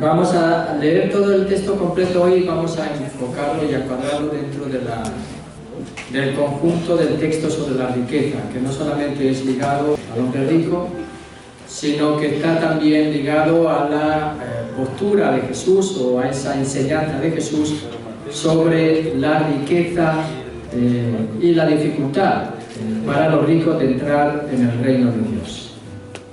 Vamos a leer todo el texto completo hoy y vamos a enfocarlo y a cuadrarlo dentro del conjunto del texto sobre la riqueza, que no solamente es ligado al hombre rico, sino que está también ligado a la postura de Jesús o a esa enseñanza de Jesús sobre la riqueza y la dificultad para los ricos de entrar en el reino de Dios.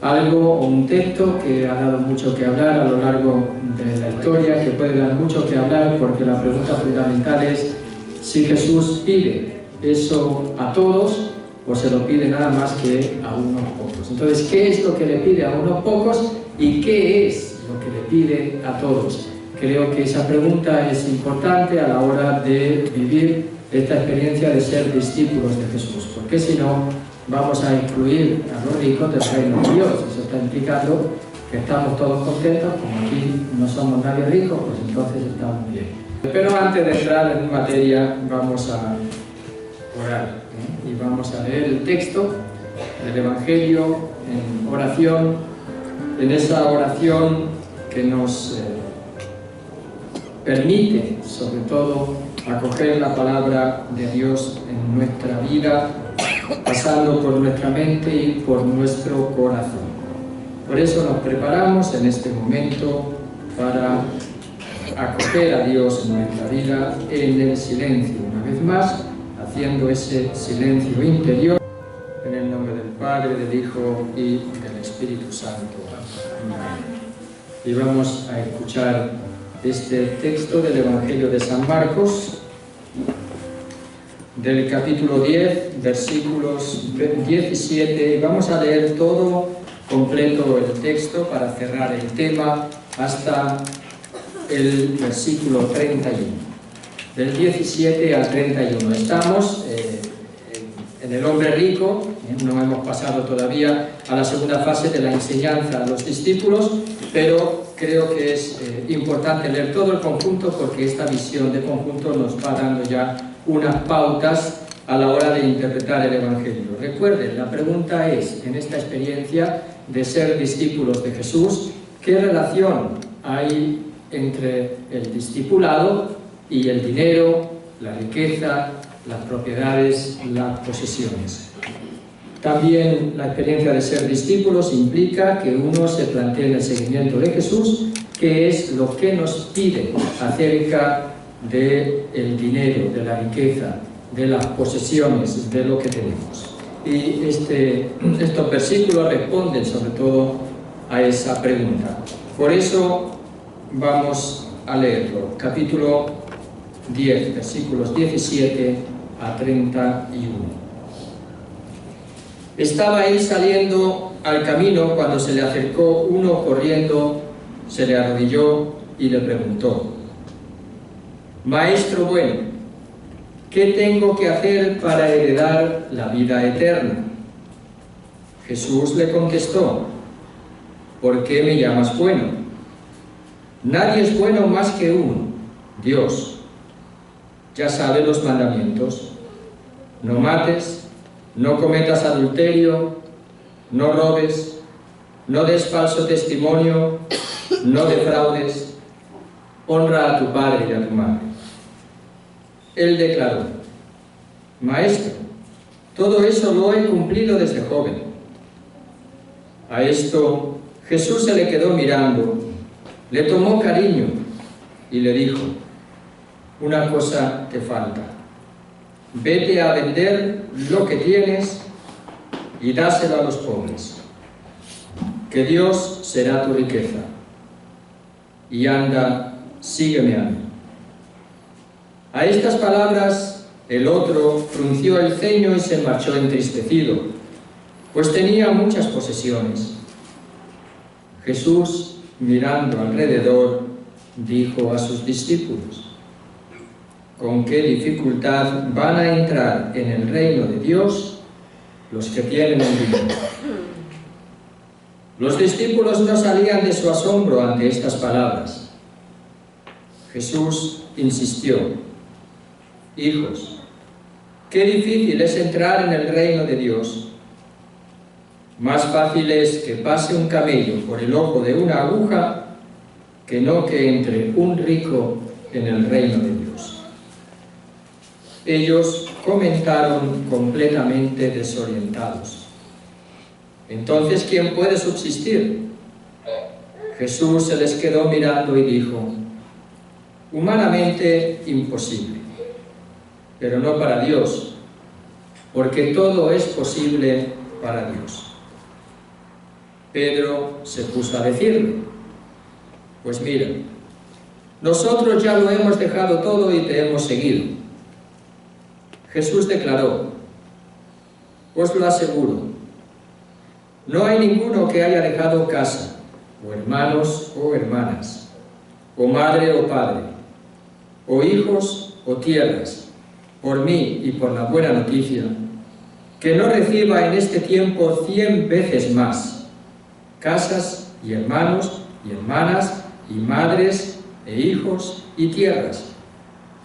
Un texto que ha dado mucho que hablar a lo largo de la historia, que puede dar mucho que hablar porque la pregunta fundamental es si Jesús pide eso a todos o se lo pide nada más que a unos pocos. Entonces, ¿qué es lo que le pide a unos pocos y qué es lo que le pide a todos? Creo que esa pregunta es importante a la hora de vivir esta experiencia de ser discípulos de Jesús, porque si no, vamos a excluir a los ricos del reino de Dios. Eso está implicando que estamos todos contentos, como aquí no somos nadie ricos, pues entonces estamos bien. Pero antes de entrar en materia, vamos a orar, y vamos a leer el texto del Evangelio en oración, en esa oración que nos permite, sobre todo, acoger la palabra de Dios en nuestra vida, pasando por nuestra mente y por nuestro corazón. Por eso nos preparamos en este momento para acoger a Dios en nuestra vida en el silencio, una vez más, haciendo ese silencio interior, en el nombre del Padre, del Hijo y del Espíritu Santo. Amén. Y vamos a escuchar este texto del Evangelio de San Marcos, del capítulo 10, versículos 17, y vamos a leer todo completo el texto para cerrar el tema hasta el versículo 31. Del 17 al 31. Estamos en el hombre rico, no hemos pasado todavía a la segunda fase de la enseñanza a los discípulos, pero creo que es importante leer todo el conjunto porque esta visión de conjunto nos va dando ya unas pautas a la hora de interpretar el Evangelio. Recuerden, la pregunta es, en esta experiencia de ser discípulos de Jesús, ¿qué relación hay entre el discipulado y el dinero, la riqueza, las propiedades, las posesiones? También la experiencia de ser discípulos implica que uno se plantee en el seguimiento de Jesús qué es lo que nos pide acerca del dinero, de la riqueza, de las posesiones, de lo que tenemos. Y estos versículos responden sobre todo a esa pregunta. Por eso vamos a leerlo. Capítulo 10, versículos 17 a 31. Estaba él saliendo al camino cuando se le acercó uno corriendo, se le arrodilló y le preguntó: Maestro bueno, ¿qué tengo que hacer para heredar la vida eterna? Jesús le contestó: ¿por qué me llamas bueno? Nadie es bueno más que uno, Dios. Ya sabes los mandamientos: no mates, no cometas adulterio, no robes, no des falso testimonio, no defraudes, honra a tu padre y a tu madre. Él declaró: Maestro, todo eso lo he cumplido desde joven. A esto Jesús se le quedó mirando, le tomó cariño y le dijo: una cosa te falta. Vete a vender lo que tienes y dáselo a los pobres, que Dios será tu riqueza. Y anda, sígueme a mí. A estas palabras, el otro frunció el ceño y se marchó entristecido, pues tenía muchas posesiones. Jesús, mirando alrededor, dijo a sus discípulos: ¿con qué dificultad van a entrar en el reino de Dios los que tienen el dinero? Los discípulos no salían de su asombro ante estas palabras. Jesús insistió: hijos, qué difícil es entrar en el reino de Dios. Más fácil es que pase un camello por el ojo de una aguja que no que entre un rico en el reino de Dios. Ellos comentaron completamente desorientados. Entonces, ¿quién puede subsistir? Jesús se les quedó mirando y dijo: humanamente imposible, pero no para Dios, porque todo es posible para Dios. Pedro se puso a decirle: pues mira, nosotros ya lo hemos dejado todo y te hemos seguido. Jesús declaró: os lo aseguro, no hay ninguno que haya dejado casa, o hermanos o hermanas, o madre o padre, o hijos o tierras, por mí y por la buena noticia, que no reciba en este tiempo 100 veces más casas y hermanos y hermanas y madres e hijos y tierras,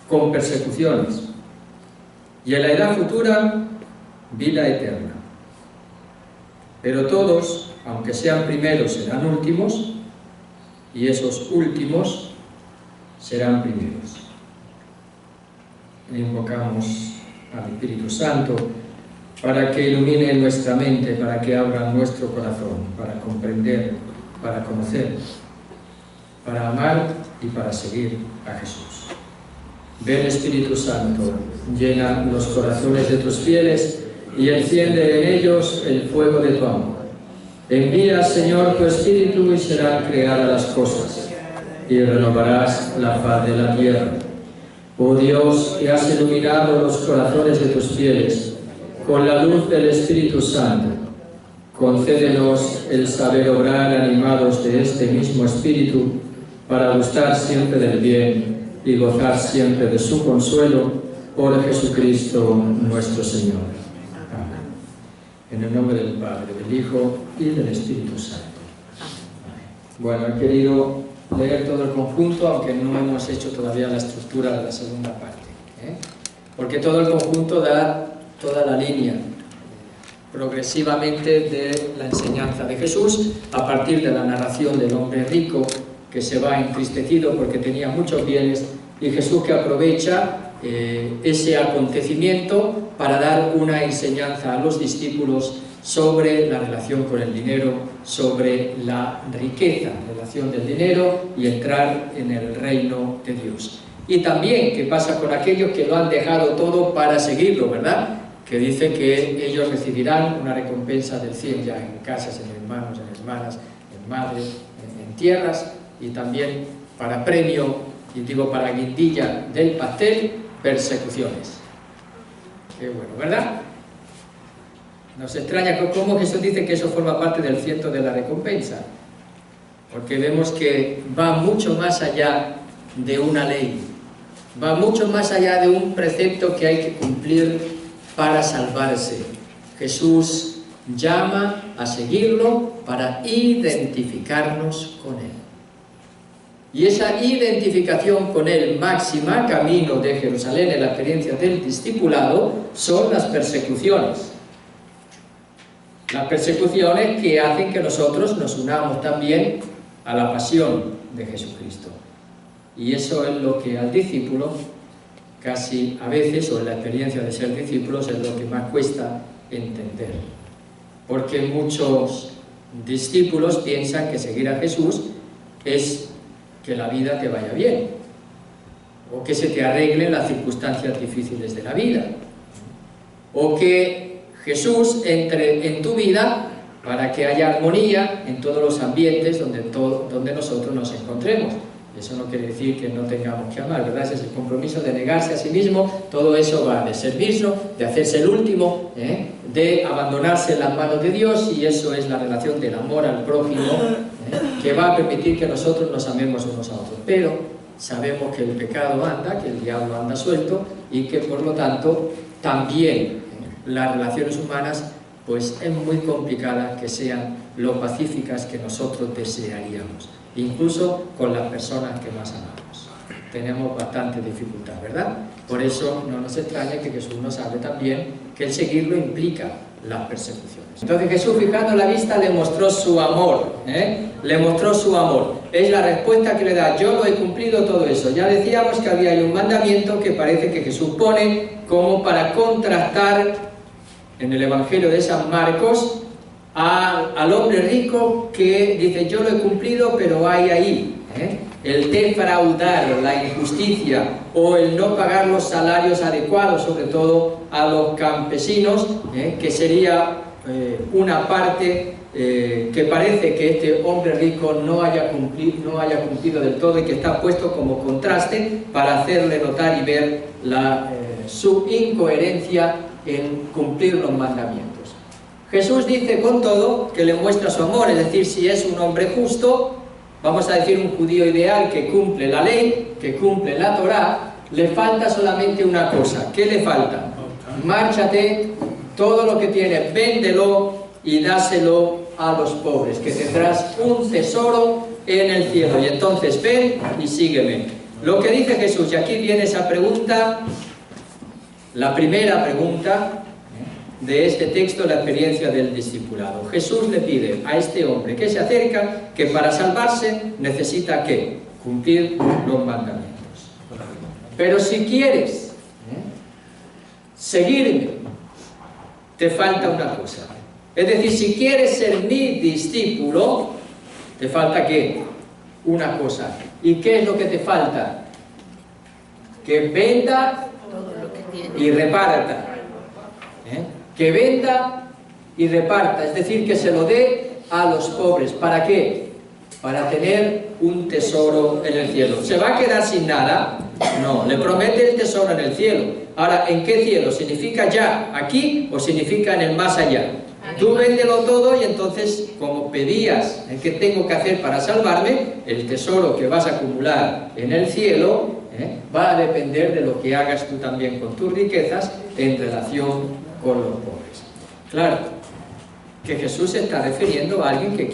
con persecuciones, y en la edad futura vida eterna. Pero todos, aunque sean primeros, serán últimos, y esos últimos serán primeros. Invocamos al Espíritu Santo para que ilumine nuestra mente, para que abra nuestro corazón, para comprender, para conocer, para amar y para seguir a Jesús. Ven, Espíritu Santo, llena los corazones de tus fieles y enciende en ellos el fuego de tu amor. Envía, Señor, tu Espíritu y serán creadas las cosas, y renovarás la faz de la tierra. Oh Dios, que has iluminado los corazones de tus fieles con la luz del Espíritu Santo, concédenos el saber obrar animados de este mismo Espíritu para gustar siempre del bien y gozar siempre de su consuelo, por Jesucristo nuestro Señor. Amén. En el nombre del Padre, del Hijo y del Espíritu Santo. Amén. Bueno, he querido leer todo el conjunto, aunque no hemos hecho todavía la estructura de la segunda parte, porque todo el conjunto da toda la línea progresivamente de la enseñanza de Jesús, a partir de la narración del hombre rico que se va entristecido porque tenía muchos bienes, y Jesús que aprovecha ese acontecimiento para dar una enseñanza a los discípulos sobre la relación con el dinero, sobre la riqueza, la relación del dinero y entrar en el reino de Dios. Y también qué pasa con aquellos que lo han dejado todo para seguirlo, ¿verdad? Que dice que ellos recibirán una recompensa del cielo, ya en casas, en hermanos, en hermanas, en madres, en tierras, y también para premio, y digo para guindilla del pastel, persecuciones. Qué bueno, ¿verdad? Nos extraña cómo Jesús dice que eso forma parte del ciento de la recompensa, porque vemos que va mucho más allá de una ley, va mucho más allá de un precepto que hay que cumplir para salvarse. Jesús llama a seguirlo para identificarnos con Él. Y esa identificación con Él máxima, camino de Jerusalén en la experiencia del discipulado, son las persecuciones. Las persecuciones que hacen que nosotros nos unamos también a la pasión de Jesucristo. Y eso es lo que al discípulo, casi a veces, o en la experiencia de ser discípulos, es lo que más cuesta entender. Porque muchos discípulos piensan que seguir a Jesús es que la vida te vaya bien, o que se te arreglen las circunstancias difíciles de la vida, o que Jesús entre en tu vida para que haya armonía en todos los ambientes donde nosotros nos encontremos. Eso no quiere decir que no tengamos que amar, ¿verdad? Ese es el compromiso de negarse a sí mismo. Todo eso va de servirlo, de hacerse el último, de abandonarse en las manos de Dios, y eso es la relación del amor al prójimo, que va a permitir que nosotros nos amemos unos a otros. Pero sabemos que el pecado anda, que el diablo anda suelto, y que por lo tanto también las relaciones humanas pues es muy complicada que sean lo pacíficas que nosotros desearíamos, incluso con las personas que más amamos. tenemos bastante dificultad, ¿verdad? Por eso no nos extraña que Jesús nos hable también que el seguirlo implica las persecuciones. Entonces Jesús, fijando la vista, le mostró su amor, le mostró su amor. Es la respuesta que le da: yo lo he cumplido todo eso. Ya decíamos que había ahí un mandamiento que parece que Jesús pone como para contrastar en el Evangelio de San Marcos al hombre rico que dice: yo lo he cumplido, pero hay ahí el defraudar, la injusticia o el no pagar los salarios adecuados, sobre todo a los campesinos, que sería una parte que parece que este hombre rico no haya cumplido del todo, y que está puesto como contraste para hacerle notar y ver su incoherencia en cumplir los mandamientos. Jesús dice con todo que le muestra su amor, es decir, si es un hombre justo, vamos a decir un judío ideal que cumple la ley, que cumple la Torá, le falta solamente una cosa. ¿Qué le falta? Márchate, todo lo que tienes, véndelo y dáselo a los pobres, que tendrás un tesoro en el cielo. Y entonces ven y sígueme. Lo que dice Jesús, y aquí viene esa pregunta, la primera pregunta de este texto, la experiencia del discipulado. Jesús le pide a este hombre que se acerca que para salvarse necesita ¿qué? Cumplir los mandamientos. Pero si quieres seguirme, te falta una cosa. Es decir, si quieres ser mi discípulo, te falta ¿qué? Una cosa. ¿Y qué es lo que te falta? Que venda y reparta. Que venda y reparta, es decir, que se lo dé a los pobres. ¿Para qué? Para tener un tesoro en el cielo. ¿Se va a quedar sin nada? No, le promete el tesoro en el cielo. Ahora, ¿en qué cielo? ¿Significa ya aquí o significa en el más allá? Tú véndelo todo y entonces, como pedías, ¿qué tengo que hacer para salvarme? El tesoro que vas a acumular en el cielo va a depender de lo que hagas tú también con tus riquezas en relación con los pobres. Claro, que Jesús se está refiriendo a alguien que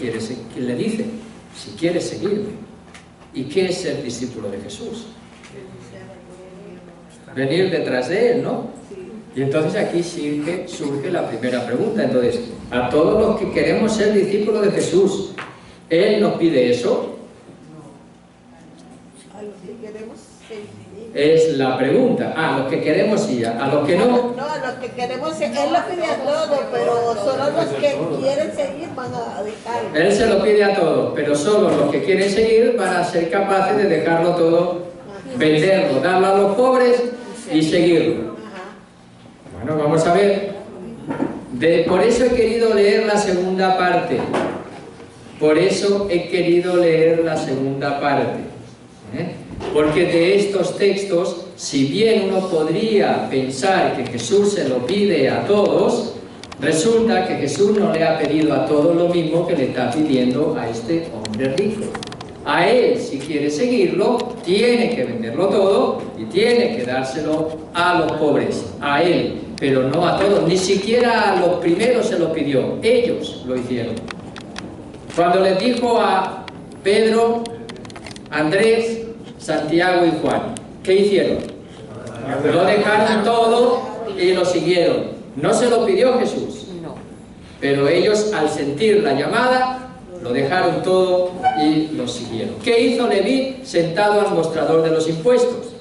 le dice: si quieres seguirme. ¿Y qué es ser discípulo de Jesús? Venir detrás de Él, ¿no? Y entonces aquí surge la primera pregunta. Entonces, a todos los que queremos ser discípulos de Jesús, ¿Él nos pide eso? A los que queremos seguir. Es la pregunta. Los que queremos ir, a los que no. No, a los que queremos seguir. Él lo pide a todos, pero solo los que quieren seguir van a dejarlo. Él se lo pide a todos, pero solo los que quieren seguir van a ser capaces de dejarlo todo, venderlo, darlo a los pobres y seguirlo. Bueno, vamos a ver. Por eso he querido leer la segunda parte. Por eso he querido leer la segunda parte. Porque de estos textos, si bien uno podría pensar que Jesús se lo pide a todos, resulta que Jesús no le ha pedido a todos lo mismo que le está pidiendo a este hombre rico. A él, si quiere seguirlo, tiene que venderlo todo y tiene que dárselo a los pobres, a él, pero no a todos, ni siquiera a los primeros se lo pidió, ellos lo hicieron. Cuando les dijo a Pedro, Andrés, Santiago y Juan, ¿qué hicieron? Lo dejaron todo y lo siguieron. No se lo pidió Jesús, pero ellos, al sentir la llamada, lo dejaron todo y lo siguieron. ¿Qué hizo Leví sentado al mostrador de los impuestos?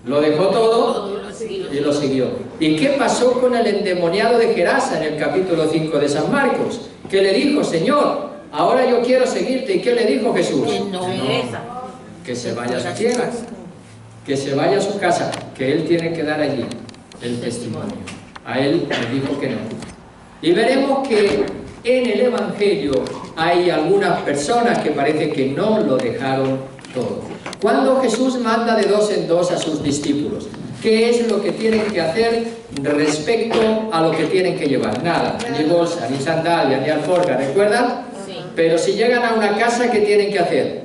Lo dejó todo y lo siguió. ¿Y qué pasó con el endemoniado de Gerasa en el capítulo 5 de San Marcos? Que le dijo: Señor, ahora yo quiero seguirte. ¿Y qué le dijo Jesús? Que se vaya a sus tierras, que se vaya a su casa, que él tiene que dar allí el testimonio. A él le dijo que no. Y veremos que en el Evangelio hay algunas personas que parece que no lo dejaron todo. Cuando Jesús manda de dos en dos a sus discípulos, ¿qué es lo que tienen que hacer respecto a lo que tienen que llevar? Nada, ni bolsa, ni sandalia, ni alforja, ¿recuerdan? Sí. Pero si llegan a una casa, ¿qué tienen que hacer?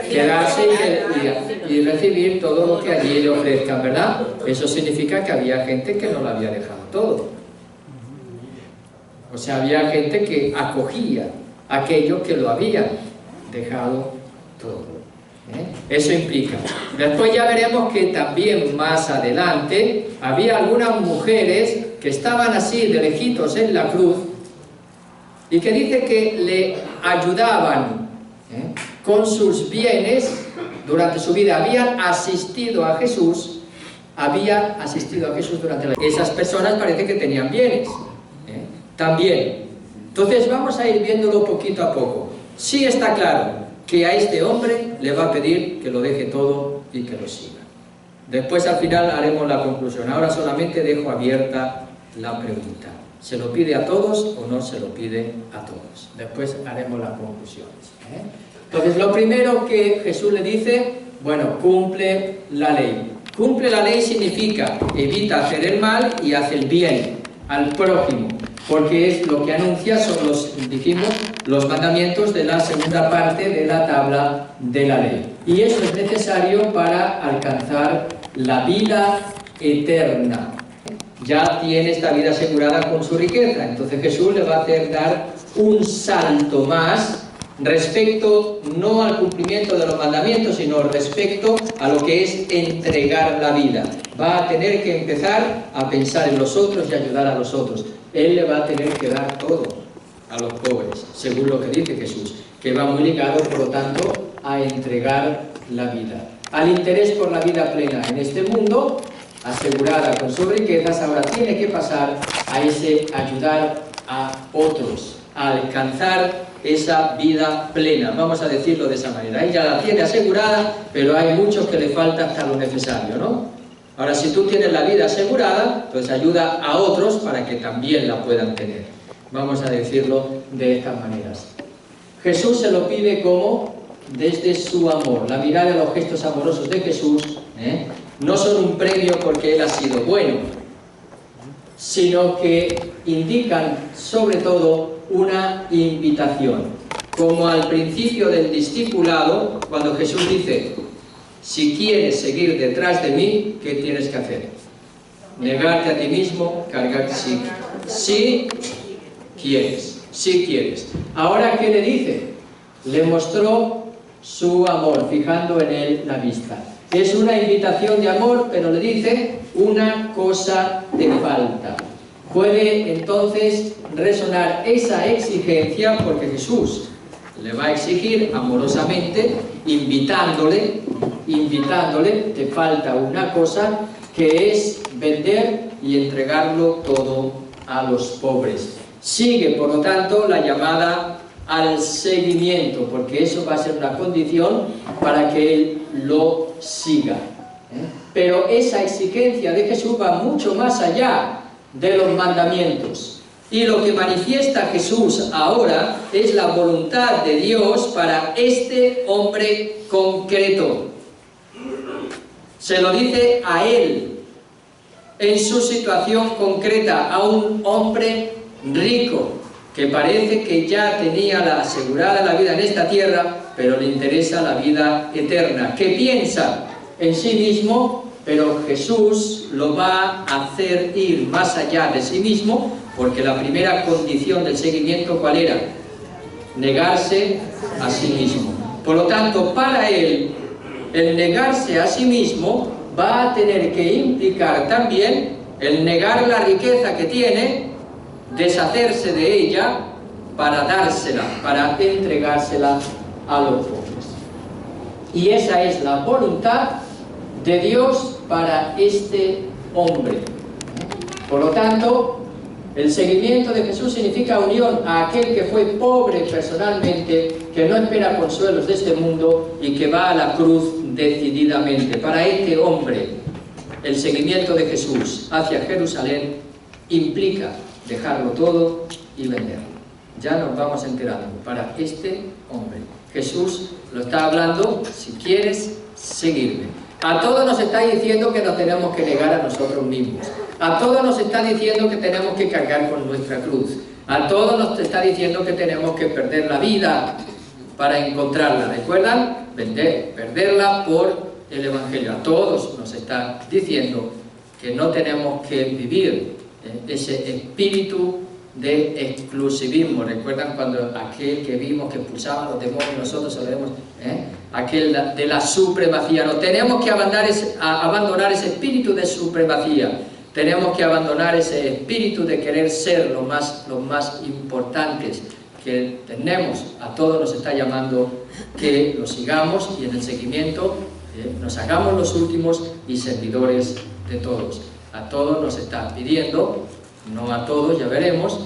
Quedarse y recibir todo lo que allí le ofrezcan, ¿verdad? Eso significa que había gente que no lo había dejado todo. O sea, había gente que acogía aquello que lo habían dejado todo. Eso implica. Después ya veremos que también más adelante había algunas mujeres que estaban así de lejitos en la cruz y que dice que le ayudaban con sus bienes durante su vida. Habían asistido a Jesús durante la vida. Esas personas parece que tenían bienes también. Entonces vamos a ir viéndolo poquito a poco. Sí está claro que a este hombre le va a pedir que lo deje todo y que lo siga. Después al final haremos la conclusión. Ahora solamente dejo abierta la pregunta. ¿Se lo pide a todos o no se lo pide a todos? Después haremos las conclusiones. Entonces lo primero que Jesús le dice, bueno, cumple la ley. Cumple la ley significa evita hacer el mal y hace el bien al prójimo, porque es lo que anuncia, son los mandamientos de la segunda parte de la tabla de la ley. Y eso es necesario para alcanzar la vida eterna. Ya tiene esta vida asegurada con su riqueza, entonces Jesús le va a hacer dar un salto más respecto no al cumplimiento de los mandamientos, sino respecto a lo que es entregar la vida. Va a tener que empezar a pensar en los otros y ayudar a los otros. Él le va a tener que dar todo a los pobres, según lo que dice Jesús, que va muy ligado, por lo tanto, a entregar la vida. Al interés por la vida plena en este mundo, asegurada con sus riquezas, ahora tiene que pasar a ese ayudar a otros, a alcanzar esa vida plena, vamos a decirlo de esa manera. Ella la tiene asegurada, pero hay muchos que le falta hasta lo necesario, ¿no? Ahora, si tú tienes la vida asegurada, pues ayuda a otros para que también la puedan tener. Vamos a decirlo de estas maneras. Jesús se lo pide como desde su amor. La mirada de los gestos amorosos de Jesús no son un premio porque Él ha sido bueno, sino que indican sobre todo una invitación. Como al principio del discipulado, cuando Jesús dice, si quieres seguir detrás de mí, ¿qué tienes que hacer? Negarte a ti mismo, cargarte si quieres. Ahora, ¿qué le dice? Le mostró su amor, fijando en él la vista. Es una invitación de amor, pero le dice, una cosa te falta. Puede entonces resonar esa exigencia, porque Jesús le va a exigir amorosamente, invitándole, te falta una cosa, que es vender y entregarlo todo a los pobres. Sigue, por lo tanto, la llamada al seguimiento, porque eso va a ser una condición para que él lo siga. Pero esa exigencia de Jesús va mucho más allá de los mandamientos. Y lo que manifiesta Jesús ahora es la voluntad de Dios para este hombre concreto. Se lo dice a él, en su situación concreta, a un hombre rico, que parece que ya tenía asegurada la vida en esta tierra, pero le interesa la vida eterna, que piensa en sí mismo, pero Jesús lo va a hacer ir más allá de sí mismo, porque la primera condición del seguimiento, ¿cuál era? Negarse a sí mismo. Por lo tanto, para él, el negarse a sí mismo va a tener que implicar también el negar la riqueza que tiene, deshacerse de ella para dársela, para entregársela a los pobres. Y esa es la voluntad de Dios para este hombre. Por lo tanto, el seguimiento de Jesús significa unión a aquel que fue pobre personalmente, que no espera consuelos de este mundo y que va a la cruz decididamente. Para este hombre, el seguimiento de Jesús hacia Jerusalén implica dejarlo todo y venderlo. Ya nos vamos enterando. Para este hombre, Jesús lo está hablando, si quieres seguirme. A todos nos está diciendo que nos tenemos que negar a nosotros mismos. A todos nos está diciendo que tenemos que cargar con nuestra cruz. A todos nos está diciendo que tenemos que perder la vida para encontrarla. ¿Recuerdan? Perderla por el Evangelio. A todos nos está diciendo que no tenemos que vivir ese espíritu de exclusivismo. ¿Recuerdan cuando aquel que vimos que expulsaba a los demonios, nosotros sabemos, aquel de la supremacía? No, tenemos que abandonar ese espíritu de supremacía. Tenemos que abandonar ese espíritu de querer ser los más importantes que tenemos. A todos nos está llamando que lo sigamos y en el seguimiento nos hagamos los últimos y servidores de todos. A todos nos está pidiendo, no a todos, ya veremos,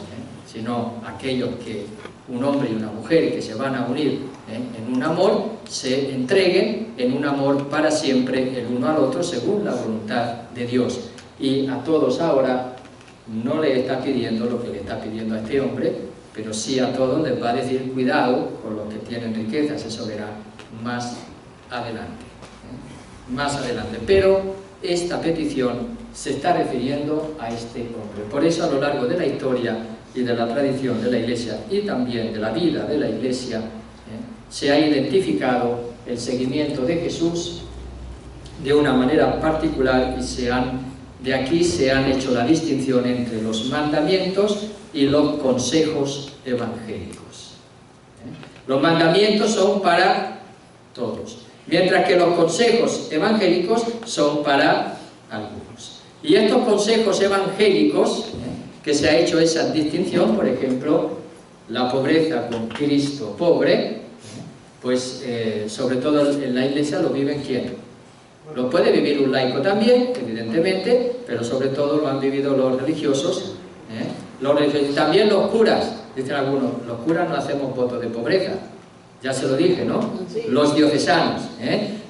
sino a aquellos que un hombre y una mujer que se van a unir en un amor, se entreguen en un amor para siempre el uno al otro según la voluntad de Dios. Y a todos ahora no le está pidiendo lo que le está pidiendo a este hombre, pero sí a todos les va a decir cuidado con los que tienen riquezas. Eso verá más adelante. Más adelante. Pero esta petición se está refiriendo a este hombre. Por eso, a lo largo de la historia y de la tradición de la Iglesia y también de la vida de la Iglesia, se ha identificado el seguimiento de Jesús de una manera particular y de aquí se han hecho la distinción entre los mandamientos y los consejos evangélicos. Los mandamientos son para todos, mientras que los consejos evangélicos son para algunos. Y estos consejos evangélicos, que se ha hecho esa distinción, por ejemplo, la pobreza con Cristo pobre, pues sobre todo en la Iglesia lo viven ¿quién? Lo puede vivir un laico también, evidentemente, pero sobre todo lo han vivido los religiosos, y también los curas. Dicen algunos, los curas no hacemos votos de pobreza, ya se lo dije, ¿no? Sí. Los diocesanos,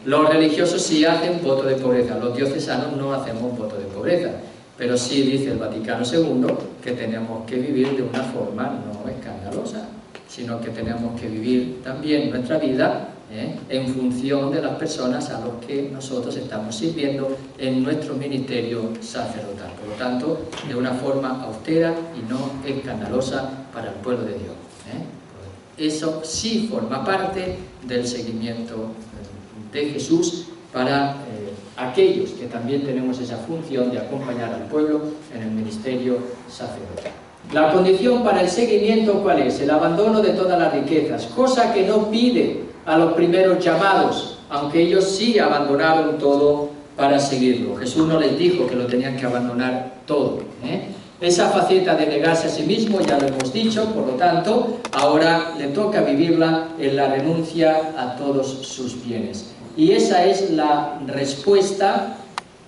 los religiosos sí hacen voto de pobreza, los diocesanos no hacemos voto de pobreza, pero sí dice el Vaticano II que tenemos que vivir de una forma no escandalosa, sino que tenemos que vivir también nuestra vida en función de las personas a los que nosotros estamos sirviendo en nuestro ministerio sacerdotal. Por lo tanto, de una forma austera y no escandalosa para el pueblo de Dios. Eso sí forma parte del seguimiento de Jesús para aquellos que también tenemos esa función de acompañar al pueblo en el ministerio sacerdotal. La condición para el seguimiento, ¿cuál es? El abandono de todas las riquezas, cosa que no pide a los primeros llamados, aunque ellos sí abandonaron todo para seguirlo. Jesús no les dijo que lo tenían que abandonar todo. Esa faceta de negarse a sí mismo ya lo hemos dicho, por lo tanto, ahora le toca vivirla en la renuncia a todos sus bienes. Y esa es la respuesta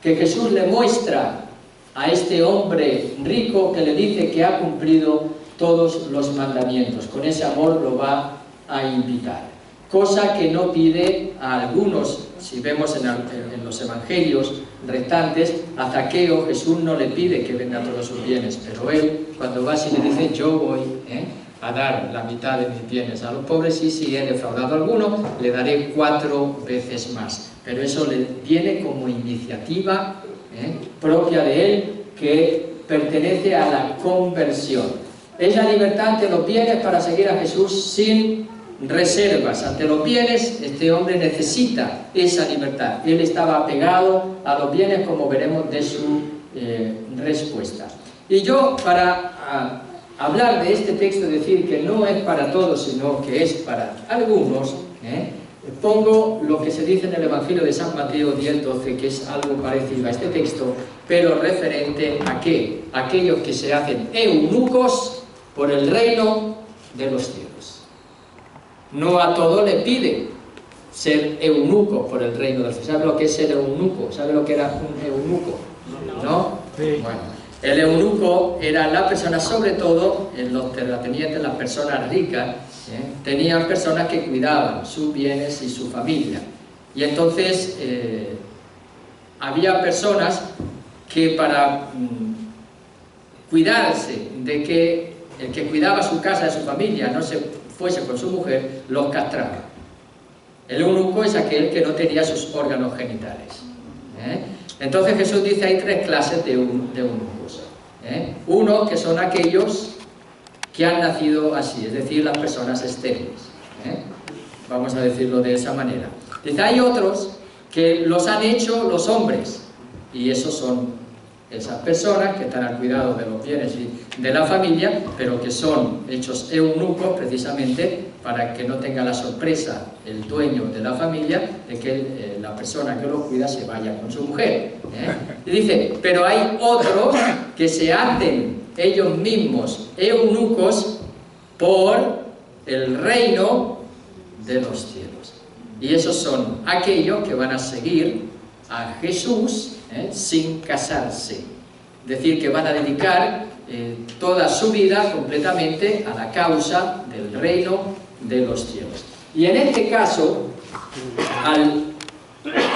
que Jesús le muestra a este hombre rico que le dice que ha cumplido todos los mandamientos. Con ese amor lo va a invitar. Cosa que no pide a algunos, si vemos en los evangelios restantes, a Zaqueo Jesús no le pide que venda todos sus bienes, pero él cuando va así le dice, yo voy a dar la mitad de mis bienes a los pobres y si he defraudado a alguno, le daré 4 veces más. Pero eso le viene como iniciativa propia de él, que pertenece a la conversión. Es la libertad ante los bienes para seguir a Jesús sin reservas. Ante los bienes, este hombre necesita esa libertad. Él estaba apegado a los bienes, como veremos de su respuesta. Y yo, para hablar de este texto, decir que no es para todos, sino que es para algunos, pongo lo que se dice en el Evangelio de San Mateo 10:12, que es algo parecido a este texto, pero referente a ¿qué? Aquellos que se hacen eunucos por el reino de los cielos. No a todo le pide ser eunuco por el reino de los cielos. ¿Sabe lo que es ser eunuco? ¿Sabe lo que era un eunuco? ¿No? Sí. Bueno, el eunuco era la persona, sobre todo en los terratenientes, las personas ricas, tenían personas que cuidaban sus bienes y su familia. Y entonces había personas que para cuidarse de que el que cuidaba su casa y su familia no se fuese con su mujer, los castraba. El eunuco es aquel que no tenía sus órganos genitales. Entonces Jesús dice hay 3 clases de eunucos. Uno, que son aquellos que han nacido así, es decir, las personas estériles. Vamos a decirlo de esa manera. Dice, hay otros que los han hecho los hombres, y esos son esas personas que están al cuidado de los bienes y de la familia, pero que son hechos eunucos precisamente para que no tenga la sorpresa el dueño de la familia de que la persona que los cuida se vaya con su mujer. Y dice, pero hay otros que se hacen ellos mismos eunucos por el reino de los cielos. Y esos son aquellos que van a seguir a Jesús sin casarse. Es decir, que van a dedicar toda su vida completamente a la causa del reino de los cielos. Y en este caso, al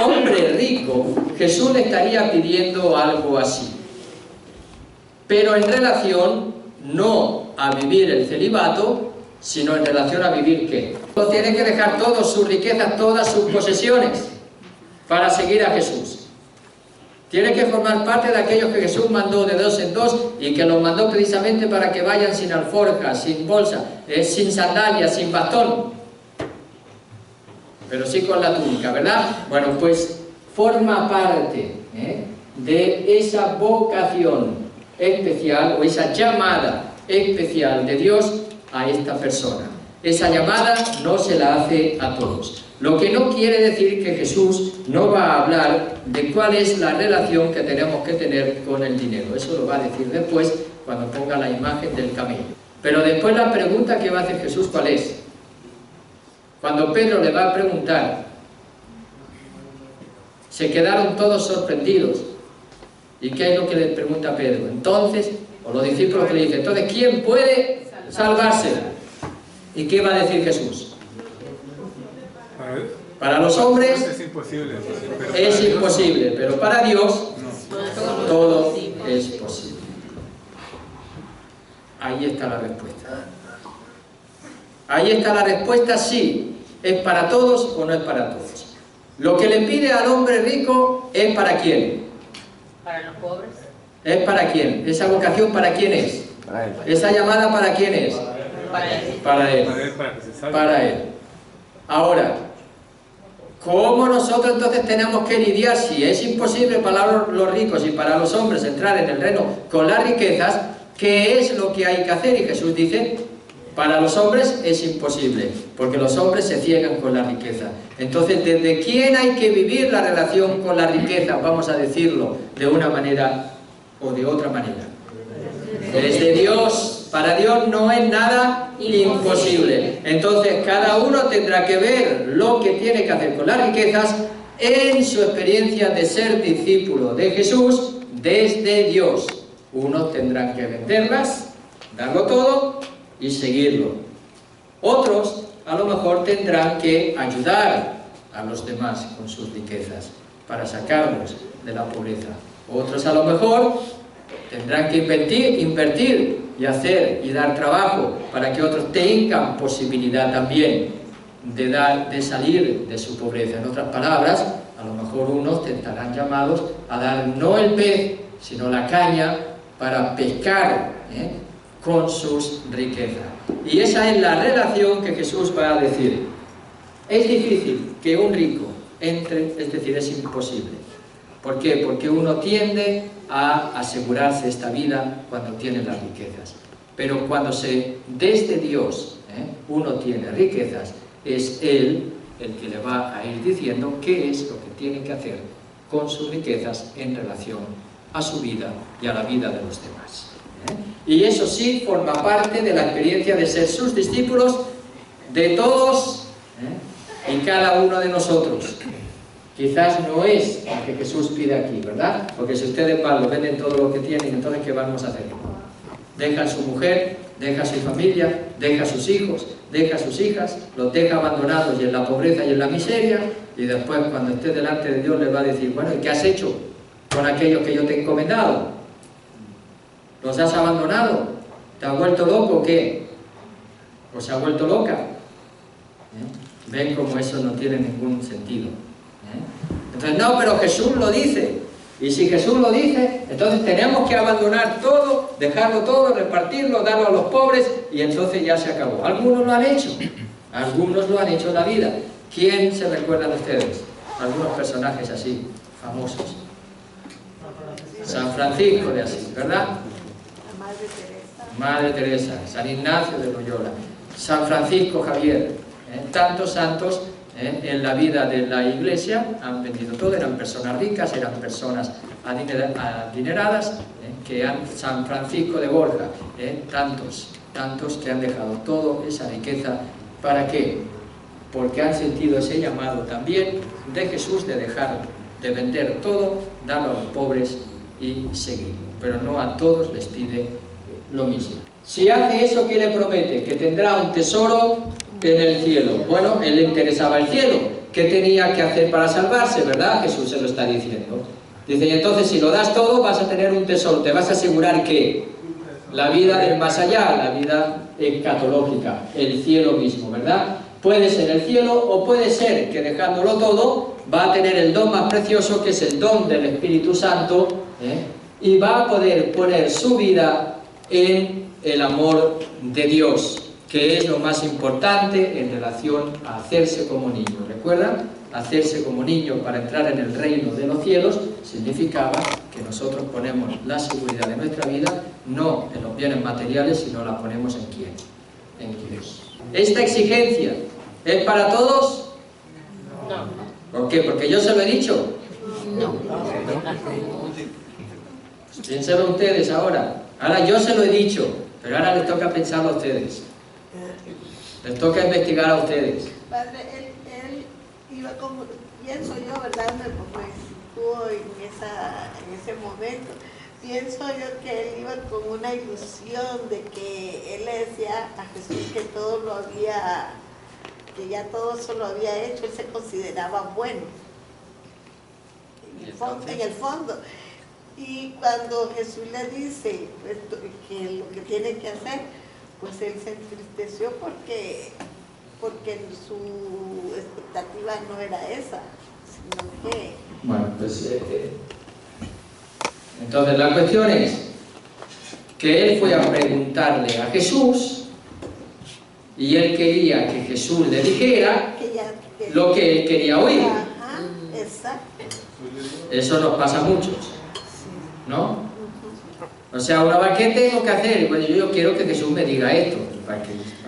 hombre rico, Jesús le estaría pidiendo algo así. Pero en relación no a vivir el celibato, sino en relación a vivir ¿qué? Tiene que dejar todas sus riquezas, todas sus posesiones, para seguir a Jesús. Tiene que formar parte de aquellos que Jesús mandó de 2 en 2 y que los mandó precisamente para que vayan sin alforja, sin bolsa, sin sandalias, sin bastón, pero sí con la túnica, ¿verdad? Bueno, pues forma parte de esa vocación especial o esa llamada especial de Dios a esta persona. Esa llamada no se la hace a todos. Lo que no quiere decir que Jesús no va a hablar de cuál es la relación que tenemos que tener con el dinero. Eso lo va a decir después, cuando ponga la imagen del camello. Pero después la pregunta que va a hacer Jesús, ¿cuál es? Cuando Pedro le va a preguntar, se quedaron todos sorprendidos. ¿Y qué es lo que le pregunta Pedro? Entonces, o los discípulos que le dicen, entonces, ¿quién puede salvarse? ¿Y qué va a decir Jesús? Para los hombres es imposible, pero para Dios todo es posible. Ahí está la respuesta. Ahí está la respuesta, sí. ¿Es para todos o no es para todos? Lo que le pide al hombre rico es ¿para quién? Para los pobres. ¿Es para quién? ¿Esa vocación para quién es? ¿Esa llamada para quién es? Para él. Para él. Ahora, ¿cómo nosotros entonces tenemos que lidiar si es imposible para los ricos y para los hombres entrar en el reino con las riquezas? ¿Qué es lo que hay que hacer? Y Jesús dice, para los hombres es imposible, porque los hombres se ciegan con la riqueza. Entonces, ¿desde quién hay que vivir la relación con la riqueza? Vamos a decirlo de una manera o de otra manera. Desde Dios. Para Dios no es nada imposible. Entonces, cada uno tendrá que ver lo que tiene que hacer con las riquezas en su experiencia de ser discípulo de Jesús desde Dios. Unos tendrán que venderlas, darlo todo y seguirlo. Otros, a lo mejor, tendrán que ayudar a los demás con sus riquezas para sacarlos de la pobreza. Otros, a lo mejor, tendrán que invertir y hacer y dar trabajo para que otros tengan posibilidad también de salir de su pobreza. En otras palabras, a lo mejor unos estarán llamados a dar no el pez, sino la caña para pescar con sus riquezas. Y esa es la relación que Jesús va a decir. Es difícil que un rico entre, es decir, es imposible. ¿Por qué? Porque uno tiende a asegurarse esta vida cuando tiene las riquezas. Pero cuando desde Dios uno tiene riquezas, es Él el que le va a ir diciendo qué es lo que tiene que hacer con sus riquezas en relación a su vida y a la vida de los demás. Y eso sí forma parte de la experiencia de ser sus discípulos de todos y cada uno de nosotros. Quizás no es lo que Jesús pide aquí, ¿verdad? Porque si ustedes van, lo venden todo lo que tienen, entonces ¿qué vamos a hacer? Dejan su mujer, deja su familia, deja sus hijos, deja sus hijas, los deja abandonados y en la pobreza y en la miseria, y después cuando esté delante de Dios les va a decir, bueno, ¿y qué has hecho con aquellos que yo te he encomendado? ¿Los has abandonado? ¿Te has vuelto loco o qué? ¿O se ha vuelto loca? Ven cómo eso no tiene ningún sentido. Entonces, no, pero Jesús lo dice. Y si Jesús lo dice, entonces tenemos que abandonar todo, dejarlo todo, repartirlo, darlo a los pobres, y entonces ya se acabó. Algunos lo han hecho. Algunos lo han hecho en la vida. ¿Quién se recuerda de ustedes? Algunos personajes así, famosos. San Francisco de Asís, ¿verdad? Madre Teresa, San Ignacio de Loyola, San Francisco Javier, tantos santos en la vida de la Iglesia han vendido todo, eran personas ricas, eran personas adineradas, San Francisco de Borja, tantos que han dejado toda esa riqueza. ¿Para qué? Porque han sentido ese llamado también de Jesús de dejar de vender todo, darlo a los pobres y seguirlo. Pero no a todos les pide lo mismo. Si hace eso, ¿qué le promete? Que tendrá un tesoro en el cielo. Bueno, él le interesaba el cielo. ¿Qué tenía que hacer para salvarse? ¿Verdad? Jesús se lo está diciendo. Dice, y entonces si lo das todo, vas a tener un tesoro. Te vas a asegurar que la vida del más allá, la vida escatológica, el cielo mismo, ¿verdad? Puede ser el cielo o puede ser que dejándolo todo va a tener el don más precioso, que es el don del Espíritu Santo, y va a poder poner su vida en el amor de Dios, que es lo más importante en relación a hacerse como niño. ¿Recuerdan? Hacerse como niño para entrar en el reino de los cielos significaba que nosotros ponemos la seguridad de nuestra vida no en los bienes materiales, sino la ponemos en ¿quién? En Dios. ¿Esta exigencia es para todos? No. ¿Por qué? ¿Porque yo se lo he dicho? No. Pues piénselo ustedes ahora. Ahora yo se lo he dicho, pero ahora les toca pensarlo a ustedes. Les toca investigar a ustedes. Padre, él iba como, pienso yo, ¿verdad? Pues estuvo en ese momento. Pienso yo que él iba con una ilusión de que él le decía a Jesús que todo lo había, que ya todo eso lo había hecho, él se consideraba bueno. En el fondo. Y cuando Jesús le dice que lo que tiene que hacer, pues él se entristeció porque su expectativa no era esa, sino que... Bueno, pues entonces la cuestión es que él fue a preguntarle a Jesús y él quería que Jesús le dijera lo que él quería oír. Ajá, exacto. Eso nos pasa a muchos, ¿no? O sea, uno va, ¿qué tengo que hacer? Y bueno, yo quiero que Jesús me diga esto, para